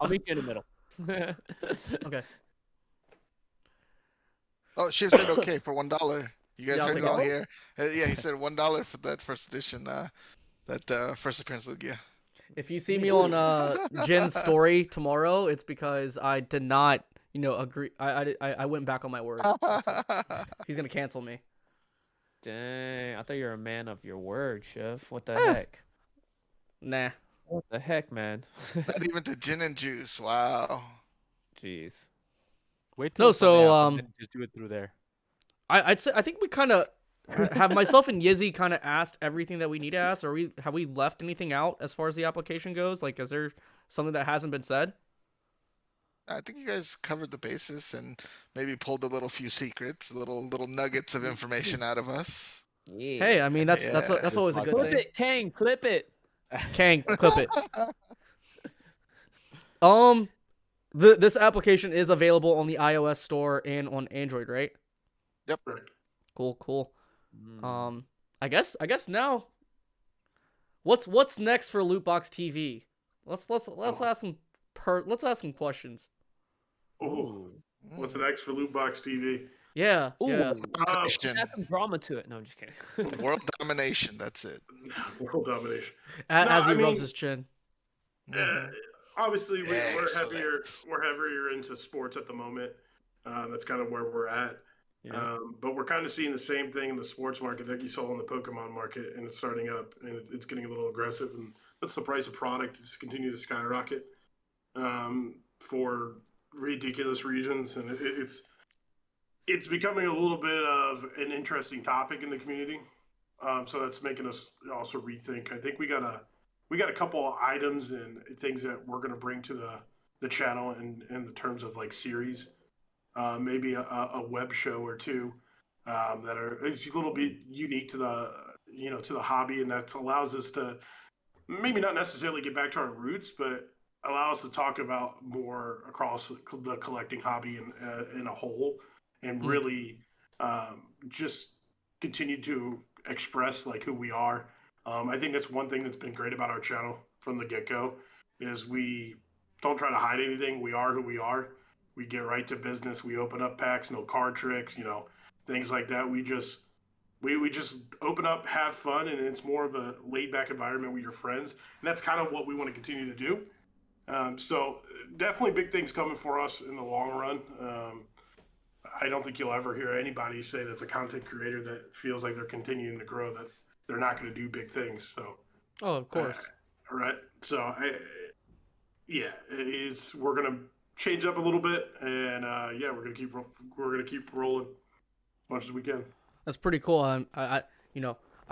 I'll meet you in the middle. Okay. Oh, Shiv said okay for $1. You guys Yeah, I'll heard take it all it. here. Yeah, he said $1 for that first edition, that first appearance Lugia. If you see me on Jin's story tomorrow, it's because I did not, agree. I went back on my word. He's gonna cancel me. Dang, I thought you were a man of your word, Chef. What the heck? Nah. What the heck, man? Not even the gin and juice. Wow. Jeez. Wait till No, it's on the so app and then just do it through there. I'd say I think we kind of have myself and Yizzy kind of asked everything that we need to ask. Or have we left anything out as far as the application goes? Like, is there something that hasn't been said? I think you guys covered the basis and maybe pulled a little few secrets, little nuggets of information out of us. Yeah. Hey, I mean that's always a good Clip thing. it, Kang, clip it. Kang, clip it. This application is available on the iOS store and on Android, right? Yep. Right. Cool. I guess now, what's next for Lootbox TV? Let's ask some questions. Oh, what's next for Lootbox TV? Yeah. Ooh. Yeah. Add some drama to it. No, I'm just kidding. World domination. That's it. World domination. As he rubs his chin. Obviously, we're heavier into sports at the moment. That's kind of where we're at. Yeah. But we're kind of seeing the same thing in the sports market that you saw in the Pokemon market, and it's starting up, and it's getting a little aggressive, and that's the price of product is continue to skyrocket for ridiculous reasons, and it's becoming a little bit of an interesting topic in the community. So that's making us also rethink. I think we got a couple of items and things that we're going to bring to the channel in the terms of like series, maybe a web show or two that are it's a little bit unique to the hobby, and that allows us to maybe not necessarily get back to our roots, but allow us to talk about more across the collecting hobby in a whole, and really just continue to express like who we are. I think that's one thing that's been great about our channel from the get go is we don't try to hide anything. We are who we are. We get right to business. We open up packs, no card tricks, things like that. We just open up, have fun, and it's more of a laid back environment with your friends. And that's kind of what we want to continue to do. So definitely big things coming for us in the long run. I don't think you'll ever hear anybody say that's a content creator that feels like they're continuing to grow, that they're not going to do big things. So, Oh, of course. right. So, we're going to change up a little bit, and we're going to keep rolling as much as we can. That's pretty cool. I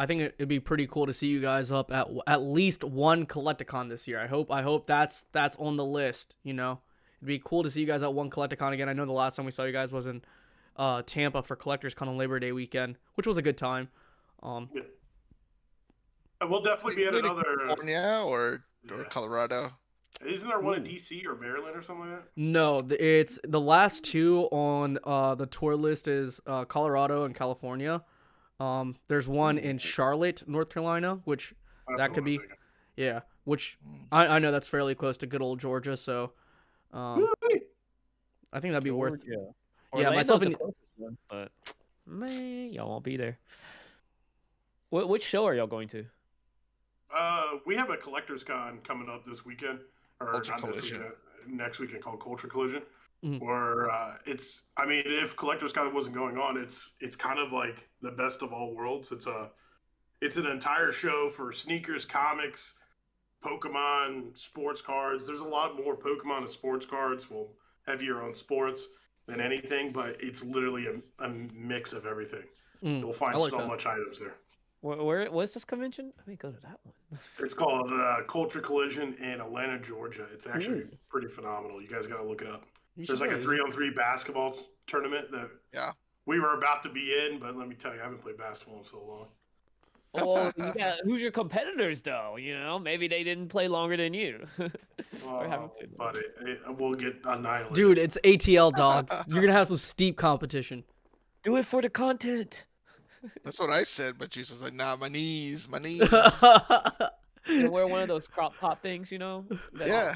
think it'd be pretty cool to see you guys up at least one Collecticon this year. I hope that's on the list. It'd be cool to see you guys at one Collecticon again. I know the last time we saw you guys was in Tampa for Collectors Con on Labor Day weekend, which was a good time. Yeah. And we'll definitely be at another California or Colorado. Isn't there one in DC or Maryland or something like that? No, it's the last two on the tour list is Colorado and California. There's one in Charlotte, North Carolina, which that could be, yeah. Which I know that's fairly close to good old Georgia, so I think that'd be worth. Yeah, myself and one, but man, y'all won't be there. Which show are y'all going to? We have a Collectors Con coming up this weekend, or not this weekend, next weekend, called Culture Collision. Where if Collectors Con wasn't going on, it's kind of like the best of all worlds. It's an entire show for sneakers, comics, Pokemon, sports cards. There's a lot more Pokemon and sports cards. Well, heavier on sports than anything, but it's literally a mix of everything. You'll find so much items there. What's this convention? Let me go to that one. It's called Culture Collision in Atlanta, Georgia. It's actually pretty phenomenal. You guys got to look it up. There's like a 3-on-3 basketball tournament that we were about to be in, but let me tell you, I haven't played basketball in so long. Well, who's your competitors, though? Maybe they didn't play longer than you. But we'll get annihilated. Dude, it's ATL, dog. You're gonna have some steep competition. Do it for the content. That's what I said, but Jesus was like, "Nah, my knees." You wear one of those crop top things, Yeah.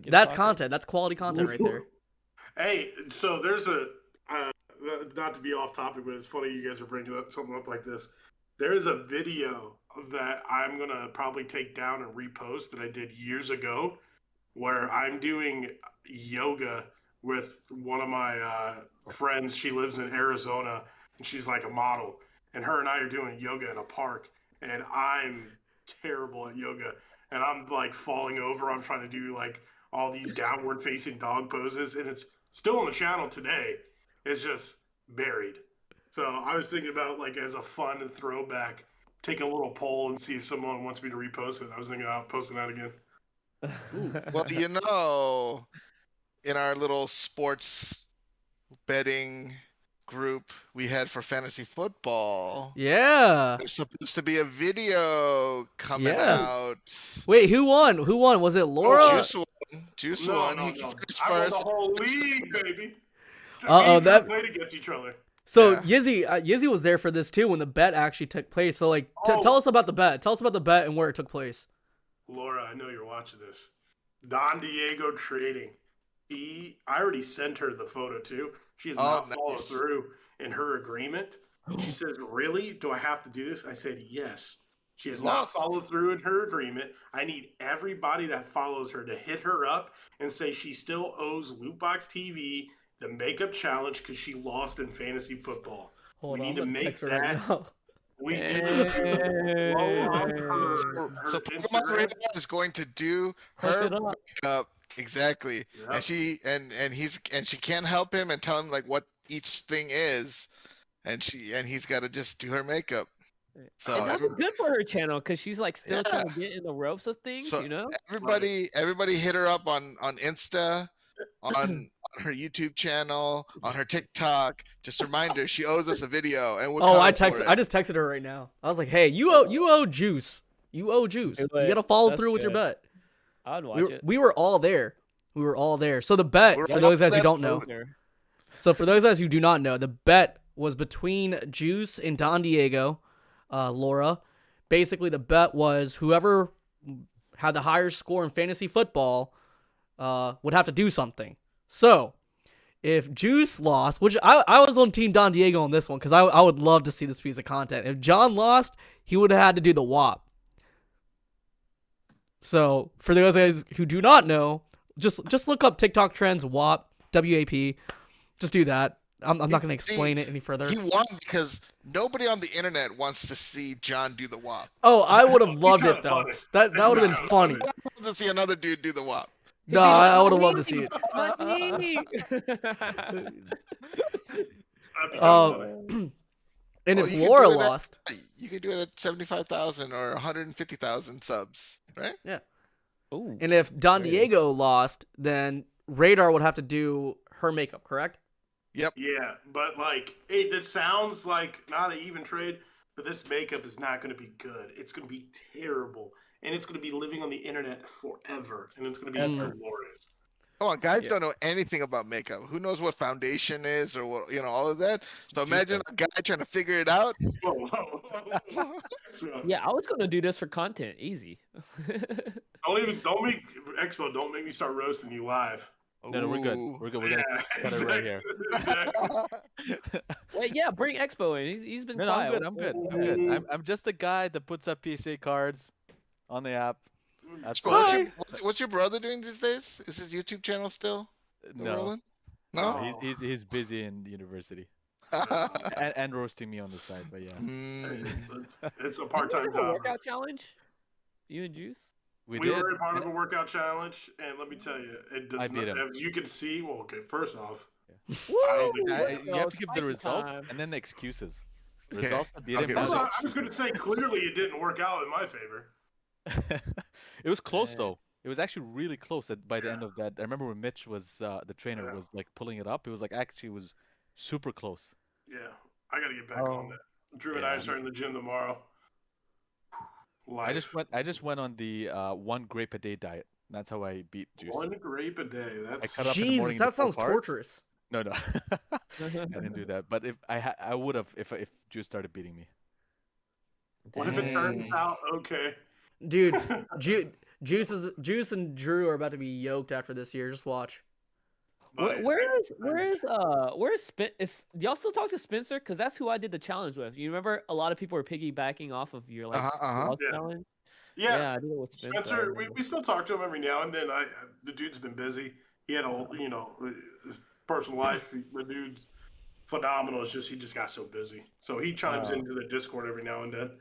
That's content. That's quality content right there. Hey, so there's not to be off topic, but it's funny you guys are bringing something up like this. There is a video that I'm going to probably take down and repost that I did years ago where I'm doing yoga with one of my friends. She lives in Arizona, and she's like a model. And her and I are doing yoga in a park, and I'm terrible at yoga. And I'm like falling over. I'm trying to do like all these downward facing dog poses, and it's still on the channel today. It's just buried. So I was thinking about, like, as a fun and throwback, take a little poll and see if someone wants me to repost it. I was thinking about posting that again. Well, in our little sports betting group we had for fantasy football, there's supposed to be a video coming out. Wait, who won? Was it Laura? Juice won. No. I won the whole league, baby. That played against each other. So Yizzy was there for this too when the bet actually took place. So tell us about the bet. Tell us about the bet and where it took place. Laura, I know you're watching this. Don Diego Trading. I already sent her the photo too. She has not followed through in her agreement. She says, "Really? Do I have to do this?" I said, "Yes." She has not followed through in her agreement. I need everybody that follows her to hit her up and say she still owes Lootbox TV the makeup challenge because she lost in fantasy football. Hold we on, need to I'm gonna make text her that. right now. We need to blow up her So Pokemon Instagram. Radar is going to do Hook her it up. makeup exactly, Yep. and she can't help him and tell him like what each thing is, and he's got to just do her makeup. So And that's good for her channel because she's like still Yeah. trying to get in the ropes of things, So you know? everybody hit her up on Insta, on her YouTube channel, on her TikTok. Just a reminder, she owes us a video, and we'll. I just texted her right now. I was like, hey, you owe juice. You owe juice. Do You it. gotta follow That's through with your good. bet. I'd watch it. We were all there. We were all there. So the bet, We're for all those guys who there. don't know, so for those guys who do not know, the bet was between Juice and Don Diego, Laura. Basically, the bet was whoever had the higher score in fantasy football would have to do something. So if Juice lost, which I was on Team Don Diego on this one because I would love to see this piece of content. If John lost, he would have had to do the WAP. So for those guys who do not know, just look up TikTok trends WAP, WAP. Just do that. I'm not going to explain it any further. He won because nobody on the internet wants to see John do the WAP. Oh, I would have loved it though. funny. That would have been funny. I want to see another dude do the WAP. No, I would have loved to see it. That'd be Uh, funny. And Well, if you could Laura do it at- lost, You can do it at 75,000 or 150,000 subs, right? Ooh. and if Don Right. Diego lost, then Radar would have to do her makeup, correct? Yep. Yeah, but like, that sounds like not an even trade, but this makeup is not going to be good. It's going to be terrible, and it's going to be living on the internet forever, and it's going to be Mm. glorious. Come on, guys Yeah. don't know anything about makeup. Who knows what foundation is or what, all of that? So imagine a guy trying to figure it out. Whoa, whoa, whoa. Yeah, I was gonna do this for content. Easy. Don't make Expo. Don't make me start roasting you live. No, we're good. Ooh. We're good. We're gonna cut it right here. Exactly. Wait, yeah, bring Expo in. He's been No, I'm quiet. good. I'm good. I'm good. I'm just the guy that puts up PSA cards on the app. That's What's fine. your, what's your brother doing these days? Is his YouTube channel still No, rolling? No. he's busy in university and roasting me on the side. But yeah, It's a You part-time remember job. workout challenge? You and Juice? we We did. were a part of a workout challenge, and let me tell you, it does I not. beat him. As you can see, well, okay. First off, Woo! Let's You go, have to give the spicy results time. and then the excuses. Okay. Results I beat I'll him. give now the results. I was going to say clearly it didn't work out in my favor. It was close Yeah. though. It was actually really close by the Yeah. end of that. I remember when Mitch was the trainer Yeah. was like pulling it up. It was like actually it was super close. Yeah, I got to get back on that. Drew and I Yeah. are starting the gym tomorrow. Life. I just went on the 1 grape a day diet. That's how I beat Juice. 1 grape a day. That's cut up in the morning Jesus, into that 4 sounds parts. torturous. No, I didn't do that. But if I would have if Juice started beating me. What if it turns out okay? Dude, Juice and Drew are about to be yoked after this year. Just watch. Where's do y'all still talk to Spencer? Because that's who I did the challenge with. You remember a lot of people were piggybacking off of your vlog Yeah. challenge? Yeah, I did it with Spencer. Spencer, we still talk to him every now and then. The dude's been busy. He had his personal life. The dude's phenomenal. It's just he just got so busy. So he chimes into the Discord every now and then.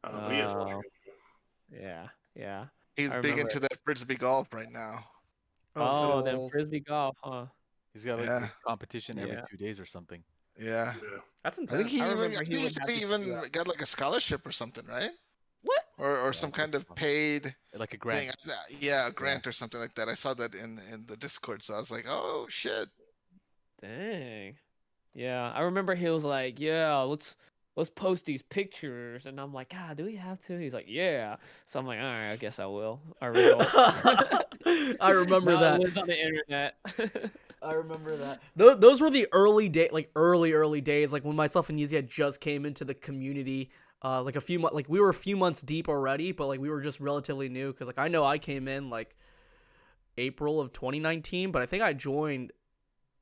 But he has a lot of Yeah. He's I big remember into that frisbee golf right now. Oh, good then old- frisbee golf, huh? He's got like Yeah. this competition every Yeah. 2 days or something. Yeah. That's I intense. think he I even, remember I he think he would said have he to do even that. got like a scholarship or something, right? What? Or some kind of paid Like a thing. grant. Yeah, a grant or something like that. I saw that in the Discord, so I was like, oh shit. Dang. Yeah, I remember he was like, "Yeah, let's post these pictures," and I'm like, "Ah, do we have to?" He's like, "Yeah." So I'm like, "All right, I guess I will." Our results. I remember Now it that. lives on the internet. I remember that. Those were the early days, like when myself and Yizzy had just came into the community. Like a few months, like we were a few months deep already, but like we were just relatively new. Cause like I know I came in like April of 2019, but I think I joined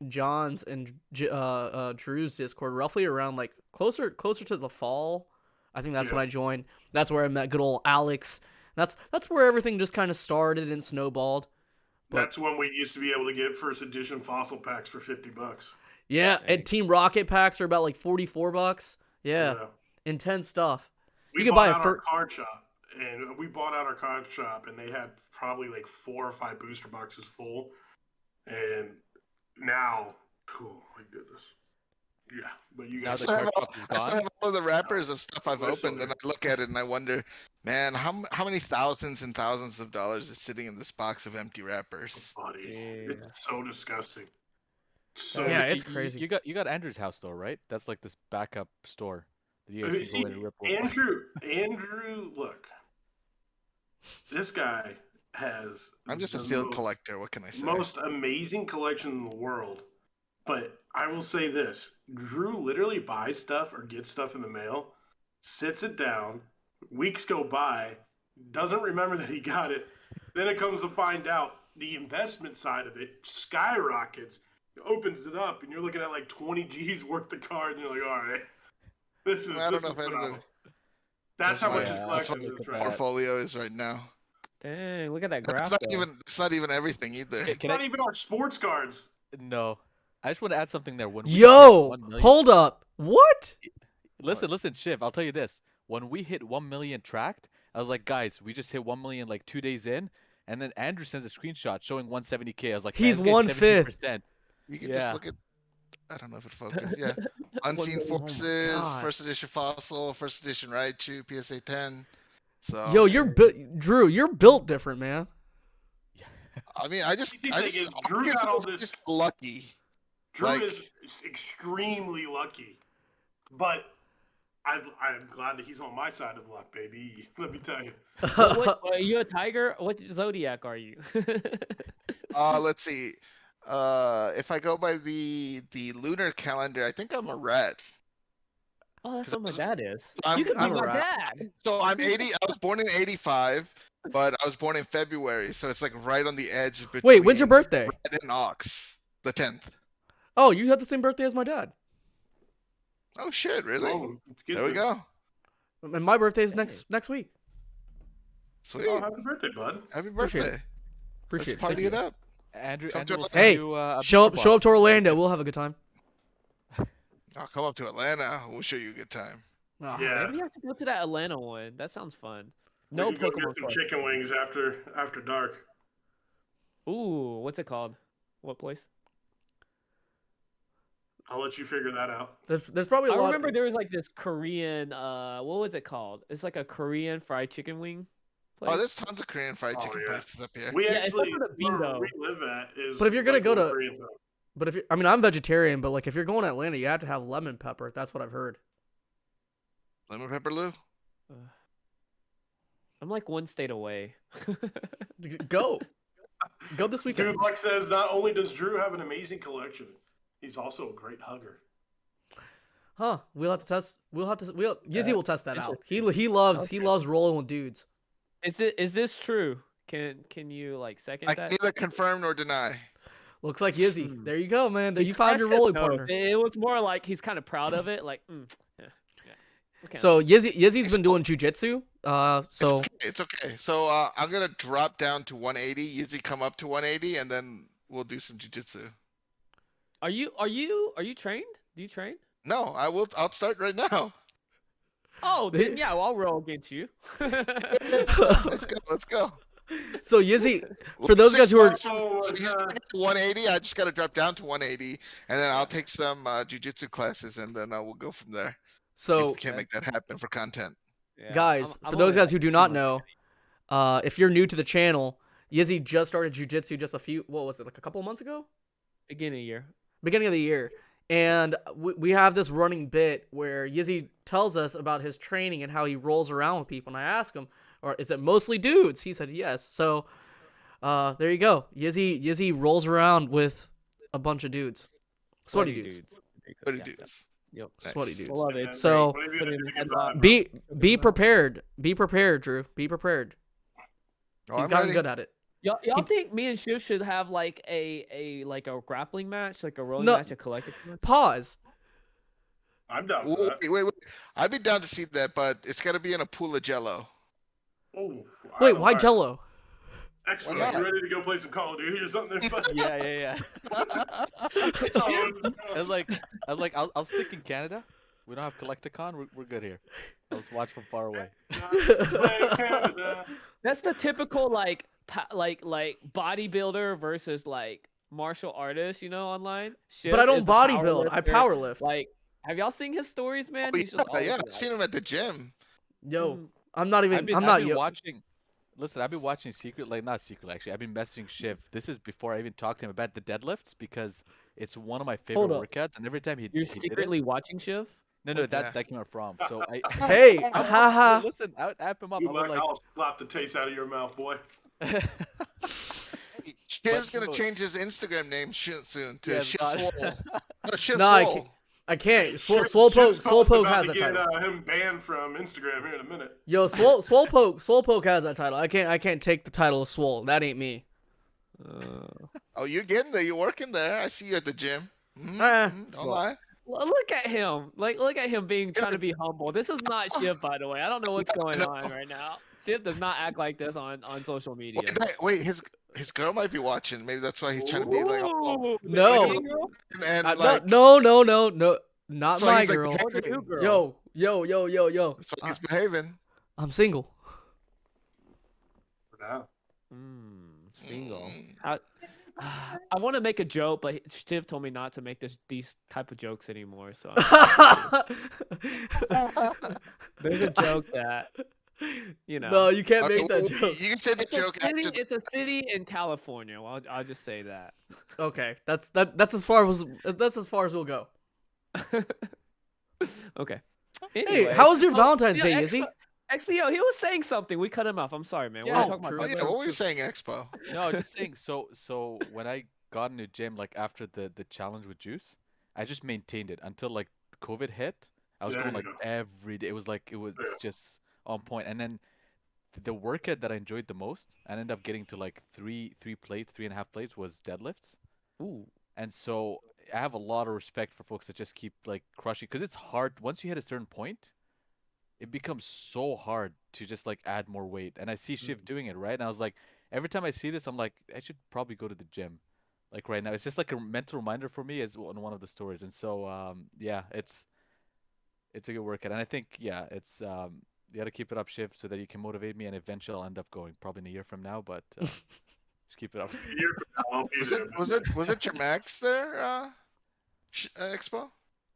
John's and Drew's Discord roughly around like closer to the fall. I think that's when I joined. That's where I met good old Alex. That's where everything just kind of started and snowballed. That's when we used to be able to get first edition fossil packs for $50. Yeah, and Team Rocket packs are about like $44. Yeah. Intense stuff. We you can bought buy out our card shop, and they had probably like 4 or 5 booster boxes full. And now, oh my goodness. Yeah, but you guys. I still have all the wrappers of stuff I've opened, and I look at it and I wonder, man, how many thousands and thousands of dollars is sitting in this box of empty wrappers? It's so disgusting. So yeah, it's crazy. You got Andrew's house though, right? That's like this backup store that you guys can go in and rip. Andrew, look, this guy has. I'm just a sealed collector. What can I say? Most amazing collection in the world. But I will say this: Drew literally buys stuff or gets stuff in the mail, sits it down, weeks go by, doesn't remember that he got it. Then it comes to find out the investment side of it skyrockets, opens it up, and you're looking at like 20 G's worth of cards, and you're like, all right, this is phenomenal. That's how much his collection is. Right? Portfolio is right now. Dang, look at that graph. It's not even everything either. It's not even our sports cards. No. I just want to add something there. Hold up. What? Listen, Shiv, I'll tell you this. When we hit 1 million tracked, I was like, guys, we just hit 1 million like 2 days in. And then Andrew sends a screenshot showing 170K. I was like, he's 1/5. You can just look at, I don't know if it focus. Yeah. Unseen Forces, first edition Fossil, first edition Raichu, PSA 10. So. Yo, Drew, you're built different, man. I mean, I just lucky. Drew is extremely lucky, but I'm glad that he's on my side of luck, baby. Let me tell you. Are you a tiger? What zodiac are you? Let's see. If I go by the lunar calendar, I think I'm a rat. Oh, that's what my dad is. I'm my dad. So I'm 80. I was born in 85, but I was born in February, so it's like right on the edge between. Wait, when's your birthday? Red and Ox, the 10th. Oh, you had the same birthday as my dad. Oh shit! Really? There we go. And my birthday is next week. Sweet. Oh, happy birthday, bud! Happy birthday! Appreciate it. Let's party it up. Andrew hey, show up to Orlando. We'll have a good time. I'll come up to Atlanta. We'll show you a good time. Yeah. Maybe we have to go to that Atlanta one. That sounds fun. No Pokemon. Get some chicken wings after dark. Ooh, what's it called? What place? I'll let you figure that out. There's probably a lot. I remember there was like this Korean. What was it called? It's like a Korean fried chicken wing place. Oh, there's tons of Korean fried chicken places up here. We actually where we live at is. But if you're gonna go to, I'm vegetarian, but like if you're going to Atlanta, you have to have lemon pepper. That's what I've heard. Lemon pepper, Lou. I'm like one state away. Go this weekend. Dude, Luck says not only does Drew have an amazing collection, he's also a great hugger. Huh? We'll have to test. Yizzy will test that out. He loves rolling with dudes. Is this true? Can you like second that? I can neither confirm nor deny. Looks like Yizzy. There you go, man. You found your rolling partner. It was more like he's kind of proud of it. Like, yeah. Okay. So Yizzy's been doing jujitsu. So it's okay. So I'm gonna drop down to 180. Yizzy come up to 180, and then we'll do some jujitsu. Are you trained? Do you train? No, I'll start right now. Oh, then yeah, I'll roll against you. Let's go. So Yizzy, for those guys who are so you 180, I just got to drop down to 180, and then I'll take some jujitsu classes, and then we'll go from there. So see if we can't make that happen for content. Yeah, guys, for those guys who do not know, if you're new to the channel, Yizzy just started jujitsu just like a couple of months ago? Beginning of the year. And we have this running bit where Yizzy tells us about his training and how he rolls around with people. And I ask him, or is it mostly dudes? He said yes. So there you go. Yizzy rolls around with a bunch of dudes. Sweaty dudes. Sweaty dudes. Yep. Sweaty dudes. Love it. So be prepared. Be prepared, Drew. Be prepared. He's gotten good at it. Y'all think me and Shiv should have like a grappling match, like a rolling match, a collective match? Pause. I'm down for that. Wait. I'd be down to see that, but it's got to be in a pool of Jello. Oh. Wait, why Jello? Expo, not? you ready to go play some Call of Duty or something? Yeah. Oh, I was like, I'll stick in Canada. We don't have CollectorCon. We're good here. I'll just watch from far away. Canada. That's the typical like bodybuilder versus like martial artist, online. But I Shiv don't is the bodybuild. I powerlifter. powerlift. Like, have y'all seen his stories, man? Oh, He's just all yeah, over, I've seen him at the gym. Yo, I'm not even. I'm I've not been yo. watching. Listen, I've been watching not secretly actually. I've been messaging Shiv. This is before I even talked to him about the deadlifts because it's one of my favorite Hold up. workouts, and every time You're he did it, secretly watching Shiv? no, Yeah. that came out from. So I. Hey, I haha. listen, I would app him up. You I would might, like. I'll slap the taste out of your mouth, boy. Shiv's gonna But- change his Instagram name soon to Yeah, Shiv God. Swole. No, Shiv No, I Swole. can't. I can't. Shiv's Swolepoke about has to that get title. him banned from Instagram here in a minute. Yo, Swolepoke has that title. I can't take the title of Swole. That ain't me. Oh, you're getting there. You're working there. I see you at the gym. Don't lie. Look at him. Look at him trying to be humble. This is not Shiv, by the way. I don't know what's going on right now. Shiv does not act like this on social media. Wait, his girl might be watching. Maybe that's why he's trying to be like. Ooh, No. the girl? And No, like, no, not so my he's like, girl. Or the new girl? Yo. that's why he's behaving. I'm single. For now. Single. I want to make a joke, but Shiv told me not to make these type of jokes anymore. So there's a joke that No, you can't make that well, joke. You can say the joke after. It's a city in California. Well, I'll just say that. Okay, that's as far as we'll go. Okay. Hey, Anyways, how was your Valentine's Day, yeah, Izzy? XPO, he was saying something. We cut him off. I'm sorry, man. Yeah, We're talking true. Oh, about yeah, what were you saying, Expo? No, just saying. So when I got into gym, like after the challenge with Juice, I just maintained it until like COVID hit. I was There going you like go. every day. It was just on point. And then the workout that I enjoyed the most, I ended up getting to like three plates, 3.5 plates was deadlifts. Ooh. And so I have a lot of respect for folks that just keep like crushing because it's hard. Once you hit a certain point, it becomes so hard to just like add more weight. And I see Shiv doing it, right? And I was like, every time I see this, I'm like, I should probably go to the gym. Like right now, it's just like a mental reminder for me as on one of the stories. And so, yeah, it's a good workout. And I think, yeah, it's you got to keep it up, Shiv, so that you can motivate me. And eventually, I'll end up going probably in a year from now. But just keep it up. A year from now, I'll be there. Was it your max there, Expo?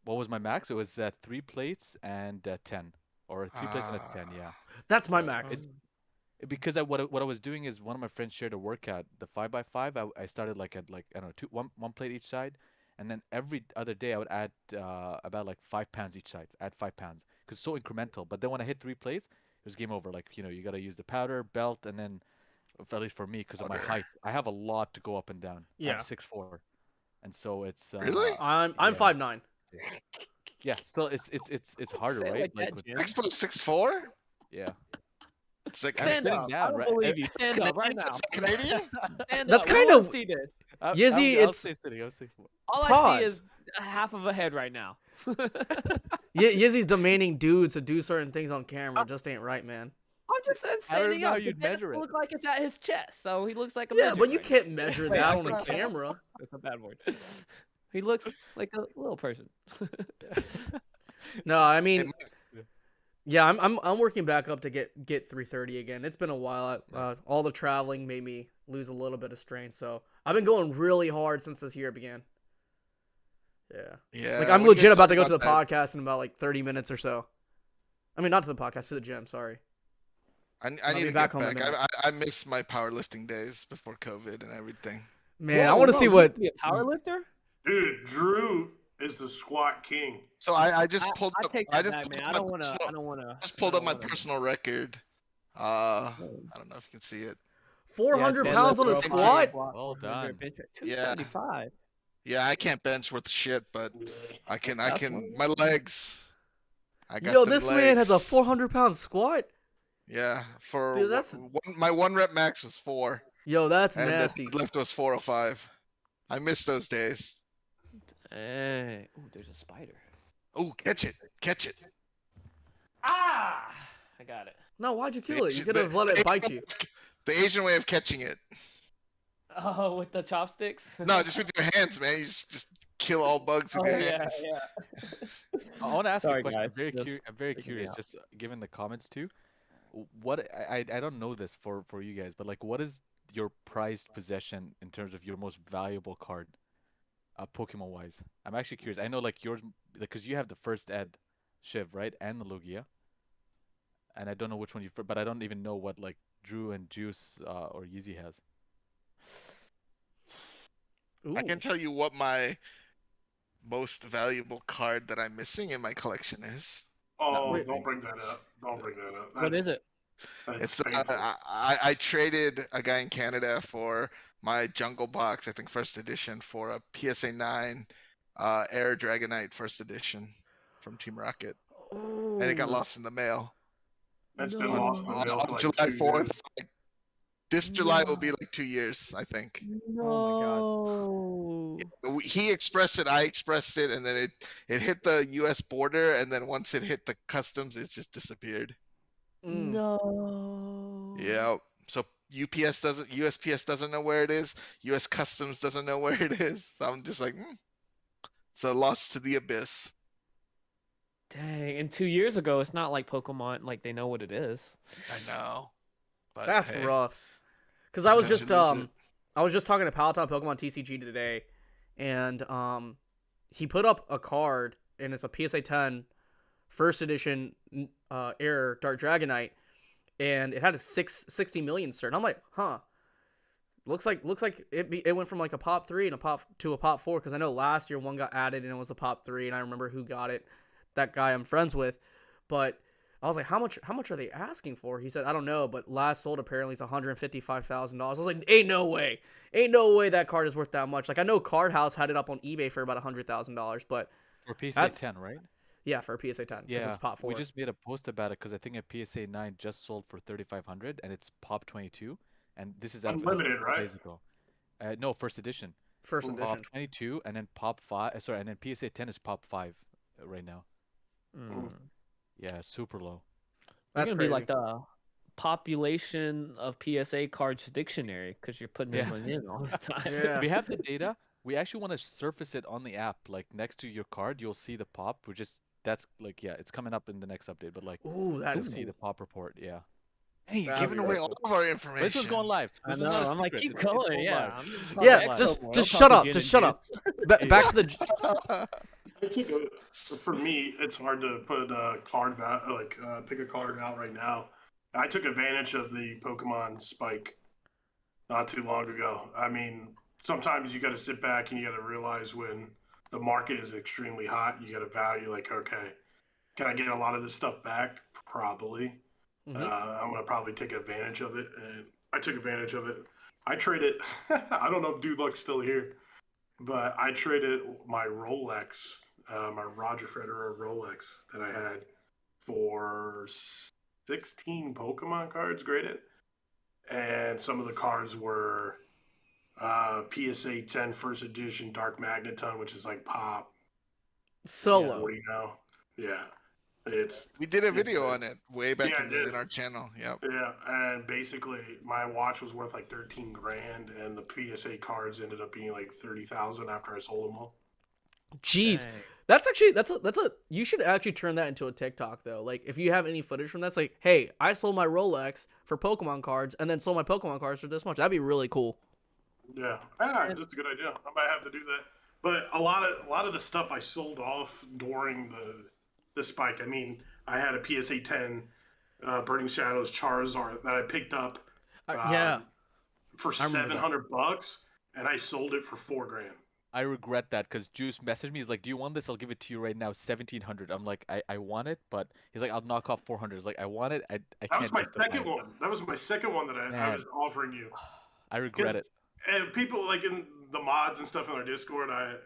What was my max? It was 3 plates and 10, or 3 plates and a 10. Yeah. That's my max. Because what I was doing is one of my friends shared a workout, the 5x5. I started like at like I don't know one plate each side, and then every other day I would add about like 5 pounds each side. Add 5 pounds because it's so incremental. But then when I hit 3 plates, it was game over. Like you gotta use the powder, belt, and then at least for me because of my height, I have a lot to go up and down. Yeah. I'm 6'4", and so it's Really? I'm yeah. 5'9". Yeah, still it's harder, Say it right? like Like that, with- Jim. Expo 6'4"? yeah. It's like Stand sitting up. down, I don't right? believe you. Stand up right Canadian? now. Is that Canadian? Stand That's up. kind We of- wanna see this. Yizzy, I'll it's- stay sitting. I'll stay. All I Pause. see is half of a head right now. Yizzy's demanding dudes to do certain things on camera. Just ain't right, man. I'm just saying I don't standing know how up. you'd It does measure it. look like it's at his chest, so he looks like a Yeah, midget but you right can't now. measure Wait, that on actually, a camera. That's a bad word. He looks like a little person. No, I mean, It- yeah, I'm working back up to get 330 again. It's been a while. Nice. All the traveling made me lose a little bit of strain, so I've been going really hard since this year began. Yeah. Yeah. Like I'm we legit just about to talked go to the about that. podcast in about like 30 minutes or so. I mean, not to the podcast, to the gym. Sorry. I I'll need be to back get home in a back. minute. I miss my powerlifting days before COVID and everything. Man, I want to see what. Be a power lifter. Dude, Drew is the squat king. So I just pulled I up. take I that just back, pulled man. up I my don't want to. personal- I don't want to. just pulled up my personal record. I don't know if you can see it. 400 pounds on a deadlift, squat. Well done. 275. Yeah, I can't bench worth shit, but I can. That's one. My legs. I got Yo, the this man has a legs. 400-pound squat. Yeah, for Dude, that's- my 1 rep max was 4, Yo, that's and nasty. the lift was 405. I miss those days. Hey, ooh, there's a spider. Oh, catch it! Ah, I got it. No, why'd you kill it? You They- could have let it bite you. The Asian way of catching it. Oh, with the chopsticks? No, just with your hands, man. You just kill all bugs with your yeah, hands. yeah. I want to ask you a Sorry, question. guys. I'm very Freaking me curious, out. just given the comments too. What I don't know this for you guys, but like, what is your prized possession in terms of your most valuable card, Pokemon wise? I'm actually curious. I know like yours, because you have the first ed, Shiv, right, and the Lugia, and I don't know which one but I don't even know what like Drew and Juice or Yizzy has. Ooh. I can tell you what my most valuable card that I'm missing in my collection is. Oh, Wait. don't bring that up. Don't bring that up. What is it? That's It's painful. I traded a guy in Canada for my Jungle Box, I think first edition, for a PSA 9 Air Dragonite first edition from Team Rocket, and it got Ooh. lost in the mail. That's been lost in the mail for on like July 2 4th. years. Like, this July will be like 2 years, I think. No. He expressed it, I expressed it, and then it hit the U.S. border, and then once it hit the customs, it just disappeared. No. Yeah. So USPS doesn't know where it is. U.S. Customs doesn't know where it is. So I'm just like, it's a loss to the abyss. Dang. And 2 years ago, it's not like Pokemon, like they know what it is. I know. But That's hey, rough. Because I was sometimes just you lose it. I was just talking to Palatine Pokemon TCG today, and he put up a card, and it's a PSA 10 first edition Air Dark Dragonite, and it had a 60 million cert. And I'm like, huh. Looks like it went from like a pop 3 and a pop 4, because I know last year one got added and it was a pop 3, and I remember who got it, that guy I'm friends with. But I was like, how much are they asking for? He said, I don't know, but last sold apparently it's $155,000. I was like, ain't no way that card is worth that much. Like, I know Card House had it up on eBay for about $100,000, but For PSA 10, right? yeah, for a PSA 10, because it's pop 4. We just made a post about it because I think a PSA 9 just sold for 3,500 and it's pop 22, and this is Unlimited, right? days ago. No, first edition. First Pop edition. 22 and then pop 5. Sorry, and then PSA 10 is pop 5 right now. Yeah, super low. That's gonna crazy. be like the population of PSA cards dictionary, because you're putting this one in all the time. Yeah. We have the data. We actually want to surface it on the app, like next to your card. You'll see the pop. That's like, yeah, it's coming up in the next update. But like, Ooh, that you'll is see the pop report. Yeah. Hey, you're That'd giving be away really all of our information. This was going live. I This was not know. a I'm like, secret. keep It's going. going Yeah. live. I'm just talking Yeah, extra more. just I'll shut talk up. to Just Gin shut and up. Juice. Back to the. For me, it's hard to put a card pick a card out right now. I took advantage of the Pokemon spike not too long ago. I mean, sometimes you got to sit back and you got to realize when the market is extremely hot, you got to value like, okay, can I get a lot of this stuff back? Probably. I'm gonna probably take advantage of it, and I took advantage of it. I traded. I don't know if Dude Luck's still here, but I traded my Rolex, my Roger Federer Rolex that I had for 16 Pokemon cards graded, and some of the cards were PSA 10 first edition Dark Magneton, which is like pop Solo. 40 now. Yeah. We did a video on it way back Yeah, in our channel. Yep. Yeah, and basically my watch was worth like 13 grand, and the PSA cards ended up being like 30,000 after I sold them all. Jeez. Dang. That's a you should actually turn that into a TikTok though. Like, if you have any footage from that, it's like, hey, I sold my Rolex for Pokemon cards and then sold my Pokemon cards for this much. That'd be really cool. Yeah, that's a good idea. I might have to do that. But a lot of the stuff I sold off during the spike. I mean, I had a PSA 10 Burning Shadows Charizard that I picked up for $700, and I sold it for $4 grand. I regret that because Juice messaged me. He's like, "Do you want this? I'll give it to you right now, 1,700." I'm like, I want it, but he's like, "I'll knock off 400." He's like, "I want it. I That can't." was my justify second it. one. That was my second one that I was offering you. I regret it. And people like in the mods and stuff in our Discord, I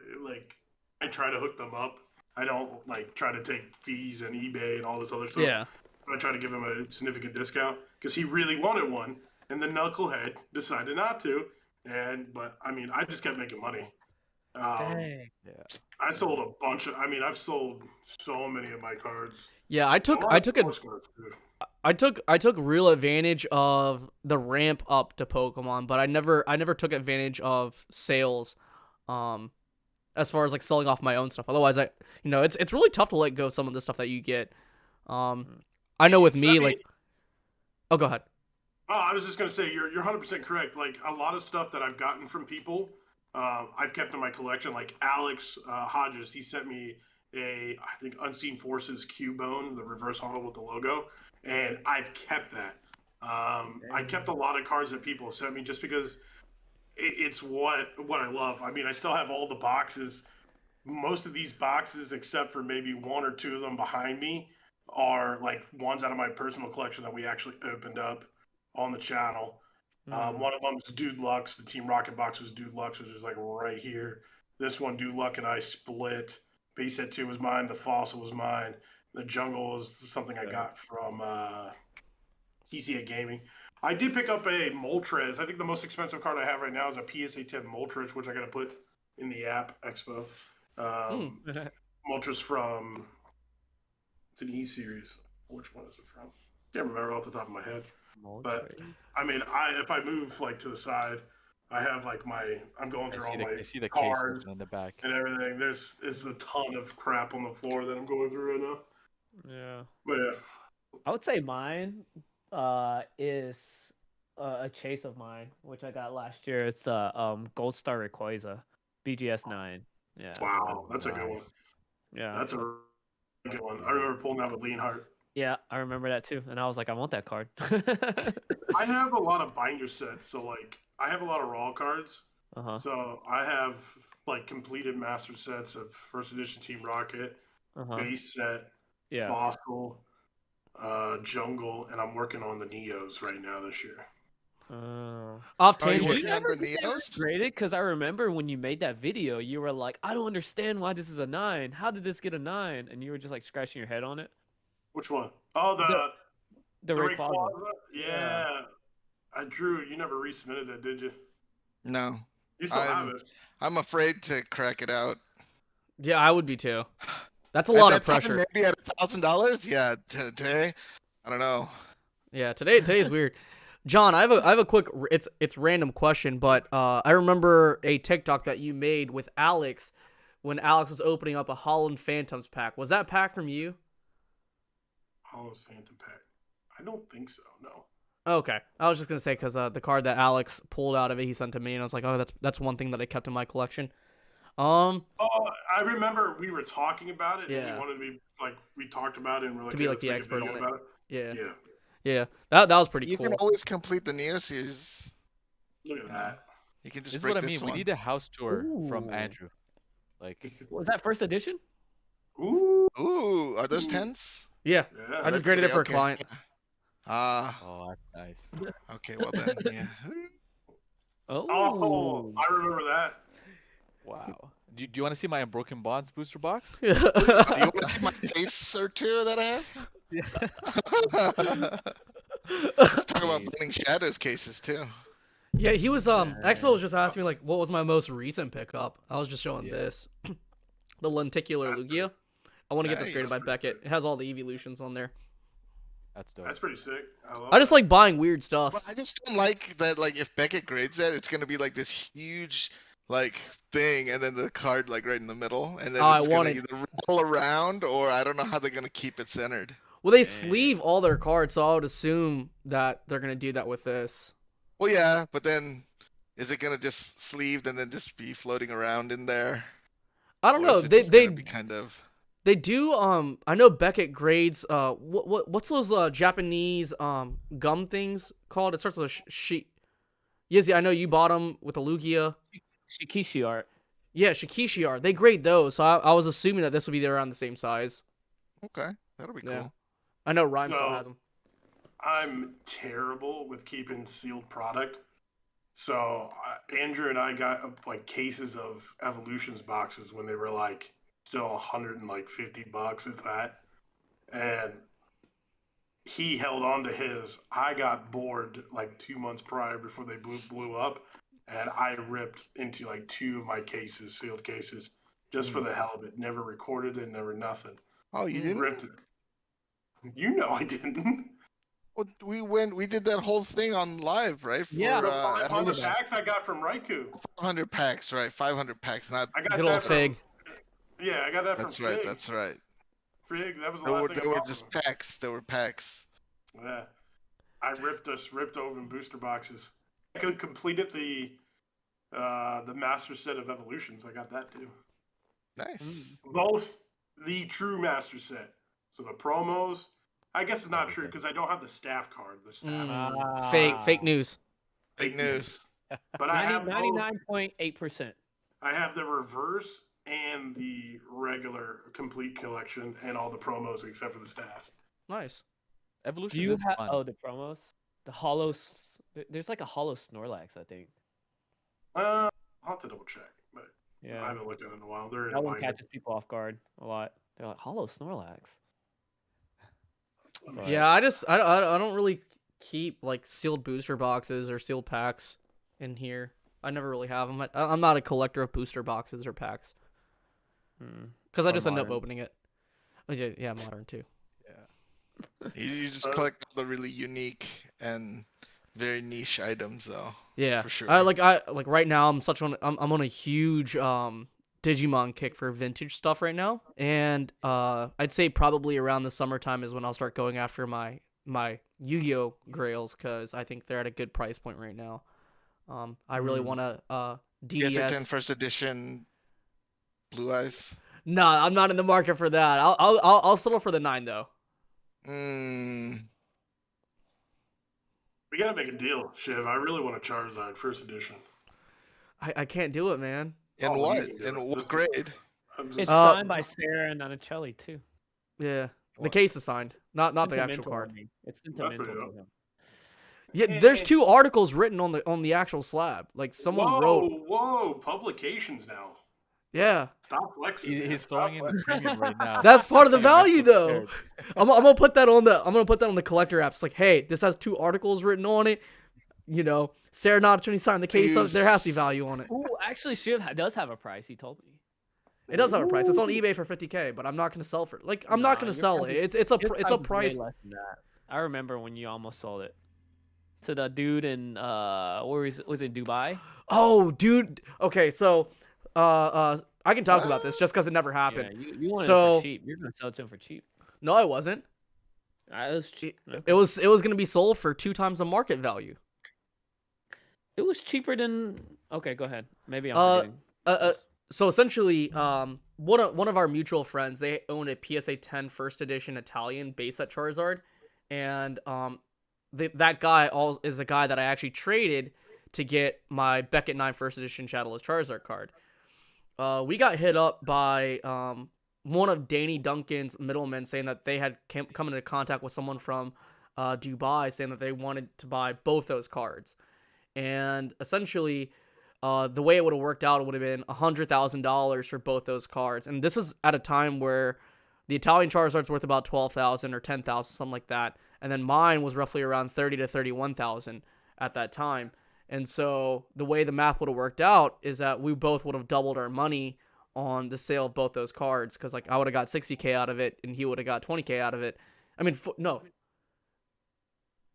try to hook them up. I don't like try to take fees and eBay and all this other stuff. Yeah. I try to give him a significant discount because he really wanted one, and the knucklehead decided not to. But I mean, I just kept making money. Dang. Yeah. I sold a bunch of. I mean, I've sold so many of my cards. Yeah, I took I took real advantage of the ramp up to Pokemon, but I never took advantage of sales, as far as like selling off my own stuff. Otherwise, it's really tough to let go of some of the stuff that you get. I know with me, like, oh, go ahead. Oh, I was just gonna say you're 100% correct. Like a lot of stuff that I've gotten from people, I've kept in my collection. Like Alex Hodges, he sent me I think Unseen Forces Cubone, the reverse hollow with the logo, and I've kept that. I kept a lot of cards that people sent me just because it's what I love. I mean, I still have all the boxes. Most of these boxes, except for maybe one or two of them behind me, are like ones out of my personal collection that we actually opened up on the channel. One of them's Dude Lux. The Team Rocket box was Dude Lux, which is like right here. This one, Dude Luck and I split. Base Set 2 was mine. The Fossil was mine. The Jungle was something I got from TCA Gaming. I did pick up a Moltres. I think the most expensive card I have right now is a PSA 10 Moltres, which I got to put in the app expo. Moltres from, it's an E series. Which one is it from? Can't remember off the top of my head. But I mean, if I move like to the side, I have like I'm going through all my I see the cards case in the back and everything. There's a ton of crap on the floor that I'm going through right now. Yeah. But yeah. I would say mine is a chase of mine, which I got last year. It's the Gold Star Rayquaza, BGS 9. Yeah. Wow, that's a good one. Yeah. That's a good one. I remember pulling that with Leonhardt. Yeah, I remember that too, and I was like, I want that card. I have a lot of binder sets, so like I have a lot of raw cards. So I have like completed master sets of first edition Team Rocket, base set, Fossil, Jungle, and I'm working on the Neos right now this year. Off Are you tangent. working on the Neos? Graded? Because I remember when you made that video, you were like, I don't understand why this is a 9. How did this get a 9? And you were just like scratching your head on it. Which one? Oh, the Rayquaza. Yeah. Drew, you never resubmitted that, did you? No. You still have it. I'm afraid to crack it out. Yeah, I would be too. That's a lot of pressure. Maybe at $1,000. Yeah, today, I don't know. Yeah, today's weird. John, I have a quick. It's random question, but I remember a TikTok that you made with Alex when Alex was opening up a Holland Phantoms pack. Was that pack from you? Holland's Phantom pack? I don't think so. No. Okay, I was just gonna say because the card that Alex pulled out of it, he sent to me, and I was like, oh, that's one thing that I kept in my collection. Oh, I remember we were talking about it. Yeah. And you wanted to be like, we talked about it, and we're like, to be like the expert on it. Yeah. Yeah. That was pretty You cool. can always complete the Neo series. Look at that. You can just This is break what I this mean. one. We need a house tour from Andrew. Like, Was that first edition? Ooh, are those 10s? Yeah. Yeah. I just graded it for a client. oh, that's nice. Okay, well then, yeah. Oh, I remember that. Wow. Do you want to see my Unbroken Bonds booster box? You want to see my case or two that I have? Yeah. Let's talk about Burning Shadows cases too. Yeah, he was Expo was just asking me like what was my most recent pickup. I was just showing this. The lenticular Lugia. I want to get this graded by Beckett. It has all the evolutions on there. That's dope. That's pretty sick. I just like buying weird stuff. But I just don't like that. Like, if Beckett grades it, it's gonna be like this huge, like, thing, and then the card like right in the middle, and then it's gonna either roll around, or I don't know how they're gonna keep it centered. Well, they sleeve all their cards, so I would assume that they're gonna do that with this. Well, yeah, but then is it gonna just sleeved and then just be floating around in there? I don't know. They be kind of. They do. I know Beckett grades. What's those Japanese gum things called? It starts with a she. Yizzy, I know you bought them with a Lugia. Shikishi art. Yeah, Shikishi art. They grade those, so I was assuming that this would be around the same size. Okay, that'll be cool. I know Rhyme still has them. I'm terrible with keeping sealed product. So Andrew and I got like cases of Evolutions boxes when they were like still $150 at that, and he held on to his. I got bored like 2 months prior before they blew up, and I ripped into like 2 of my cases, sealed cases, just for the hell of it. Never recorded it, never nothing. Oh, you didn't? Ripped it. You know I didn't. Well, we did that whole thing on live, right? For, Yeah, The 500 Evolution. packs I got from Raikou. 500 packs, right? 500 packs, not. I got Good that old Fig. Yeah, I got that That's from right. Fig. That's right. Fig, that was the They last were, thing they I were bought just from him. packs. They were packs. Yeah. I ripped open booster boxes. I could completed the master set of evolutions. I got that too. Nice. Both the true master set. So the promos, I guess it's not true because I don't have the staff card. The staff. Fake news. Fake news. But I have 99.8%. I have the reverse and the regular complete collection and all the promos except for the staff. Nice. Evolution Do you is have fun. the promos? The hollow. There's like a hollow Snorlax, I think. I'll have to double check, but I Yeah, haven't looked at it in a while. They're in that one binder. catches people off guard a lot. They're like hollow Snorlax. But- Yeah, I don't really keep like sealed booster boxes or sealed packs in here. I never really have them. I'm not a collector of booster boxes or packs because I Or just end up modern. opening it. Yeah, modern too. You just collect all the really unique and very niche items, though. Yeah, For sure. I like right now I'm on a huge Digimon kick for vintage stuff right now, and I'd say probably around the summertime is when I'll start going after my Yu-Gi-Oh grails because I think they're at a good price point right now. I really want to DDS. DS10 first edition Blue Eyes. Nah, I'm not in the market for that. I'll settle for the 9 though. Mm, We gotta make a deal, Shiv. I really want a Charizard first edition. I can't do it, man. and Oh, what? you can do In it. what Just- grade? I'm just- It's signed by Sarah and Donatelli too. Yeah, the What? case is signed, not the actual Sentimental, card. I mean. It's sentimental pretty to dope. him. Yeah, there's 2 articles written on the actual slab. Like someone wrote. Whoa, publications now. Yeah, Stop flexing. man. He's Stop throwing in the flexing. premium right now. that's part of the Saying that's value though. prepared. I'm gonna put that on the collector app. It's like, hey, this has 2 articles written on it. You know, Sarah Notchini signed the case. So there has to be value on it. Ooh, actually, Shiv does have a price. He told me. It does have a price. It's on eBay for $50K, but I'm not gonna sell for it. Like I'm not gonna Your sell price it. is- It's a your it's a is way price. less than that. I remember when you almost sold it to the dude in where was it Dubai? Oh, dude. Okay, so I can talk about this just because it never happened. Yeah, you wanted it So- for cheap. You're gonna sell it to him for cheap. No, I wasn't. It was cheap. It was gonna be sold for 2 times the market value. It was cheaper than. Okay, go ahead. Maybe I'm forgetting. So essentially, one of our mutual friends, they own a PSA 10 first edition Italian base set Charizard, and that guy is a guy that I actually traded to get my Beckett 9 first edition Shadowless Charizard card. We got hit up by one of Danny Duncan's middlemen saying that they had come into contact with someone from Dubai saying that they wanted to buy both those cards. And essentially, the way it would have worked out, it would have been $100,000 for both those cards. And this is at a time where the Italian Charizard's worth about $12,000 or $10,000, something like that. And then mine was roughly around $30,000 to $31,000 at that time. And so the way the math would have worked out is that we both would have doubled our money on the sale of both those cards. Because like I would have got $60K out of it, and he would have got $20K out of it. I mean, no.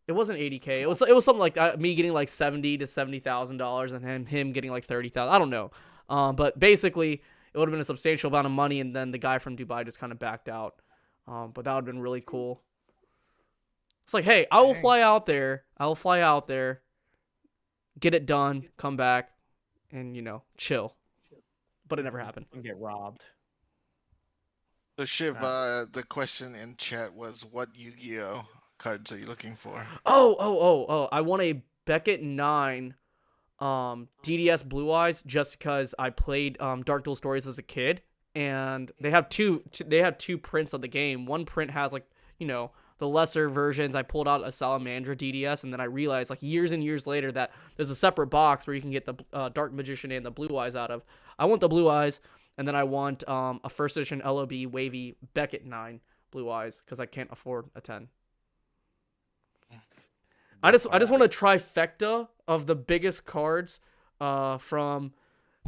It wasn't $80K. It was something like that, me getting like $70,000 to $70,000 and him getting like $30,000. I don't know. But basically, it would have been a substantial amount of money, and then the guy from Dubai just kind of backed out. But that would have been really cool. It's like, hey, I will fly out there. Get it done. Come back, and chill. But it never happened. And get robbed. So Shiv, the question in chat was, what Yu-Gi-Oh cards are you looking for? Oh! I want a Beckett 9 DDS Blue Eyes just because I played Dark Duel Stories as a kid, and they have two prints of the game. One print has the lesser versions. I pulled out a Salamandra DDS, and then I realized years and years later that there's a separate box where you can get the Dark Magician and the Blue Eyes out of. I want the Blue Eyes, and then I want a first edition LOB Wavy Beckett 9 Blue Eyes because I can't afford a 10. I just want a trifecta of the biggest cards from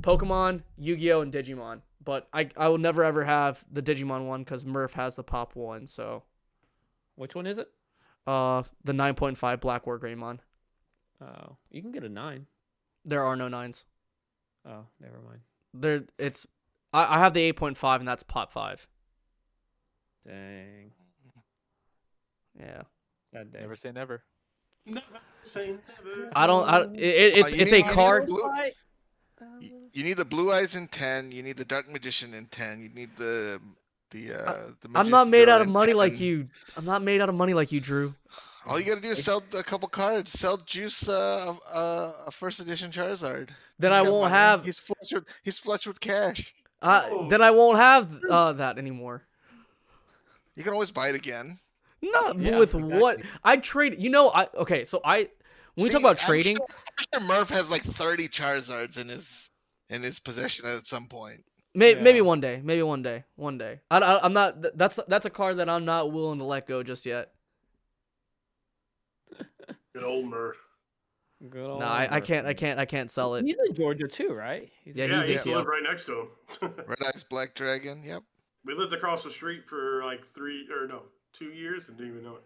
Pokemon, Yu-Gi-Oh, and Digimon. But I will never ever have the Digimon one because Murph has the Pop one. So Which one is it? The 9.5 Black War Greymon. Oh, you can get a 9. There are no 9s. Oh, never mind. I have the 8.5 and that's pot 5. Dang. Yeah. That day. Never say never. Never say never. It's a card. You need the Blue Eyes in 10. You need the Dark Magician in 10. You need the I'm not made out of in money 10. like you. I'm not made out of money like you, Drew. All you gotta do is sell a couple cards. Sell Juice a first edition Charizard. Then He's I got won't money. have. He's flush with cash. Then I won't have that anymore. You can always buy it again. Not Yeah, with exactly. what I trade. Okay. So when we talk about trading, I'm sure Murph has like 30 Charizards in his possession at some point. maybe one day. Maybe one day. One day. I'm not. That's a card that I'm not willing to let go just yet. Good old Murph. Good old No, I Murphy. can't sell it. He's in Georgia too, right? Yeah, Yeah, he's he used to ATL. live right next to him. Red Eyes Black Dragon. Yep. We lived across the street for like 2 years and didn't even know it.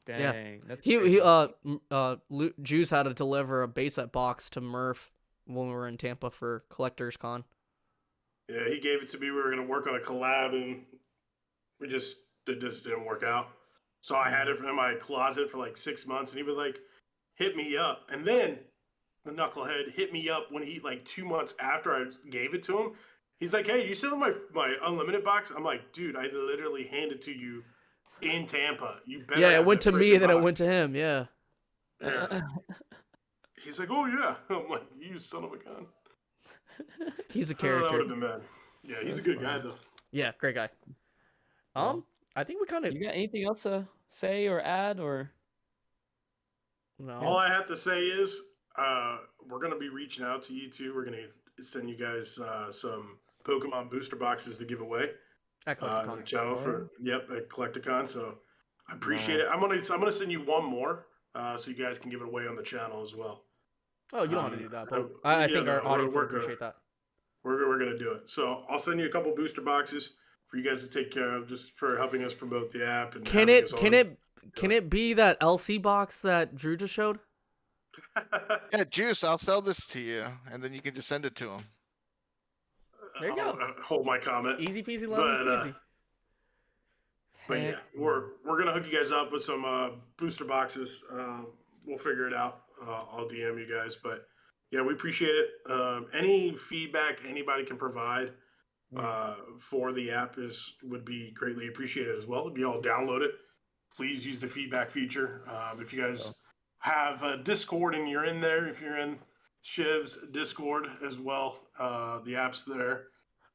Dang. That's He crazy. Juice had to deliver a base set box to Murph when we were in Tampa for Collectors Con. Yeah, he gave it to me. We were gonna work on a collab, and it just didn't work out. So I had it in my closet for like 6 months, and he would like hit me up, and then the knucklehead hit me up when he like 2 months after I gave it to him. He's like, "Hey, you still have my unlimited box?" I'm like, "Dude, I literally handed to you in Tampa. You better." Yeah, have it went that to me freaking and then it box." went to him. Yeah. Yeah. He's like, "Oh yeah." I'm like, "You son of a gun." He's a That would character. have been bad. Yeah, he's a good guy though. Yeah, great guy. I think we kind of You got anything else to say or add or? no. All I have to say is, we're gonna be reaching out to you too. We're gonna send you guys some Pokemon booster boxes to give away At on the CollectorCon. channel at CollectorCon. So I appreciate it. I'm gonna send you one more so you guys can give it away on the channel as well. Oh, you don't have to do that, but yeah, I think no, our audience we're would appreciate that. We're gonna do it. So I'll send you a couple booster boxes for you guys to take care of, just for helping us promote the app. And Can having it us can on. it can it be that LC box that Drew just showed? Yeah, Juice. I'll sell this to you, and then you can just send it to him. There you go. I'll, hold my comment. Easy peasy lemon squeezy. But yeah, we're gonna hook you guys up with some booster boxes. We'll figure it out. I'll DM you guys. But yeah, we appreciate it. Any feedback anybody can provide for the app would be greatly appreciated as well. If you all download it, please use the feedback feature. If you guys have a Discord and you're in there, if you're in Shiv's Discord as well, the app's there.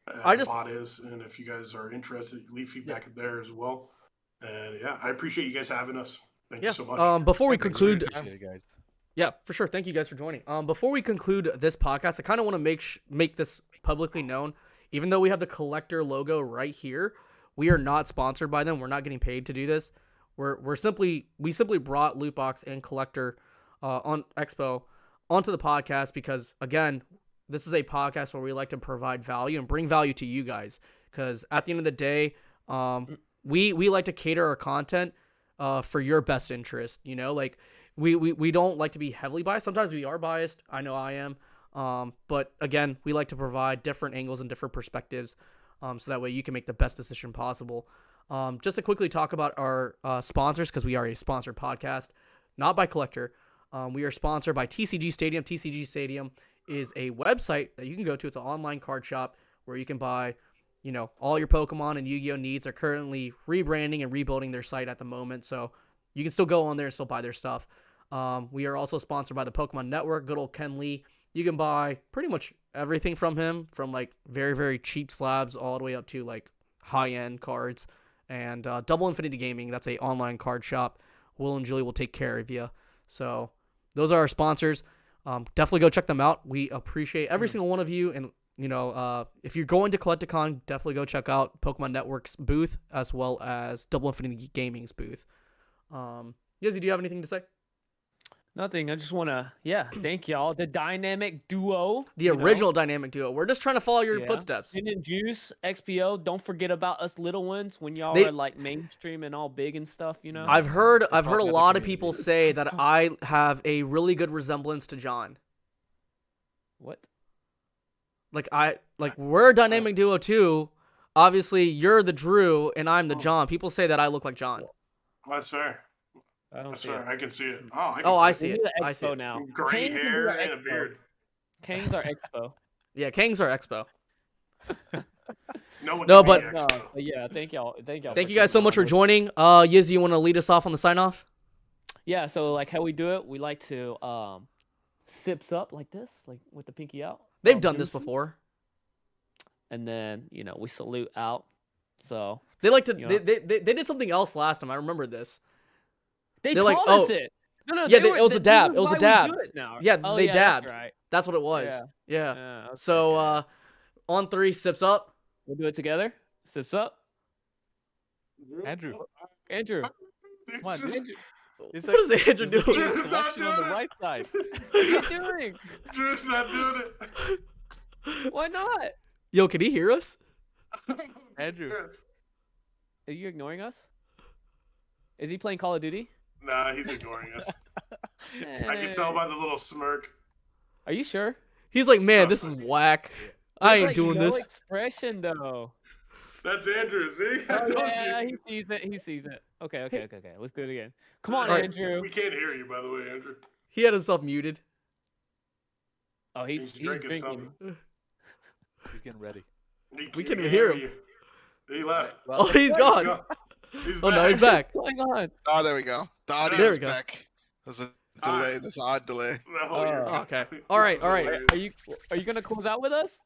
The bot is, and if you guys are interested, leave feedback there as well. And yeah, I appreciate you guys having us. Thank you so much. Before we Thanks for your conclude, time. Guys. yeah, for sure. Thank you guys for joining. Before we conclude this podcast, I kind of want to make this publicly known. Even though we have the collector logo right here, we are not sponsored by them. We're not getting paid to do this. We simply brought Lootbox and Collector on Expo onto the podcast because, again, this is a podcast where we like to provide value and bring value to you guys. Because at the end of the day, we like to cater our content for your best interest. You know, like we don't like to be heavily biased. Sometimes we are biased. I know I am. But again, we like to provide different angles and different perspectives, so that way you can make the best decision possible. Just to quickly talk about our sponsors, because we are a sponsored podcast, not by Collector. We are sponsored by TCG Stadium. TCG Stadium is a website that you can go to. It's an online card shop where you can buy, all your Pokemon and Yu-Gi-Oh needs. Are currently rebranding and rebuilding their site at the moment, so you can still go on there and still buy their stuff. We are also sponsored by the Pokemon Network. Good old Ken Lee. You can buy pretty much everything from him, from like very, very cheap slabs all the way up to like high-end cards. And Double Infinity Gaming, that's a online card shop. Will and Julie will take care of you. So those are our sponsors. Definitely go check them out. We appreciate every single one of you. And, if you're going to CollectorCon, definitely go check out Pokemon Network's booth as well as Double Infinity Gaming's booth. Yizzy, do you have anything to say? Nothing. I just want to, thank y'all. The dynamic duo. The original dynamic duo. We're just trying to follow your footsteps. Gin and Juice, XPO. Don't forget about us little ones when y'all are like mainstream and all big and stuff, you know? I've heard a lot of people say that I have a really good resemblance to John. What? We're a dynamic duo too. Obviously, you're the Drew and I'm the John. People say that I look like John. That's fair. I don't That's see fair. it. I can see it. I see it. I see it now. Gray hair and a beard. Kangs are Expo. Yeah, Kangs are Expo. No, but yeah, thank y'all. Thank you guys so much for joining. Yizzy, you want to lead us off on the sign off? Yeah, so like how we do it, we like to sips up like this, like with the pinky out. They've done this before. And then, we salute out. So they like to they did something else last time. I remember this. They taught us it. No, yeah, it was a dab. It was a dab. Yeah, they dabbed. That's right. That's what it was. Yeah. Okay, so on 3, sips up. We'll do it together. Sips up. Andrew. Come on, Andrew. What is Andrew doing? Drew's not doing on the right side. What are you doing? Drew's not doing it. Why not? Yo, can he hear us? Andrew. Are you ignoring us? Is he playing Call of Duty? Nah, he's ignoring us. I can tell by the little smirk. Are you sure? He's like, man, this is whack. I ain't like doing no this. Expression though. That's Andrew. See, I told you. He sees it. Okay. Let's do it again. Come on, right. Andrew. We can't hear you, by the way, Andrew. He had himself muted. Oh, he's drinking. something. He's getting ready. We can hear him. He left. Oh, he's gone. He's oh no, he's back. What's going on? Oh, there we go. The audio is back. There's a delay. There's an odd delay. No, okay. All right. Are you gonna close out with us?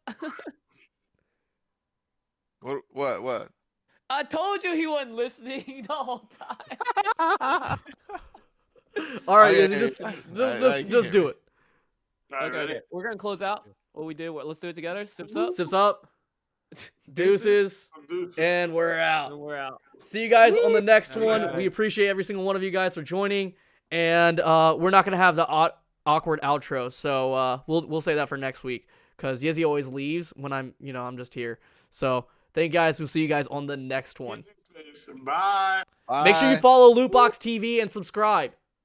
What? I told you he wasn't listening the whole time. All right, just do it. Okay. We're gonna close out. What we did. Let's do it together. Sips up. Sips up. Deuces. And we're out. out. See you guys on the next one. We appreciate every single one of you guys for joining. And we're not gonna have the awkward outro, so we'll say that for next week because Yizzy always leaves when I'm just here. So thank you guys. We'll see you guys on the next one. Bye. Make sure you follow Lootbox TV and subscribe.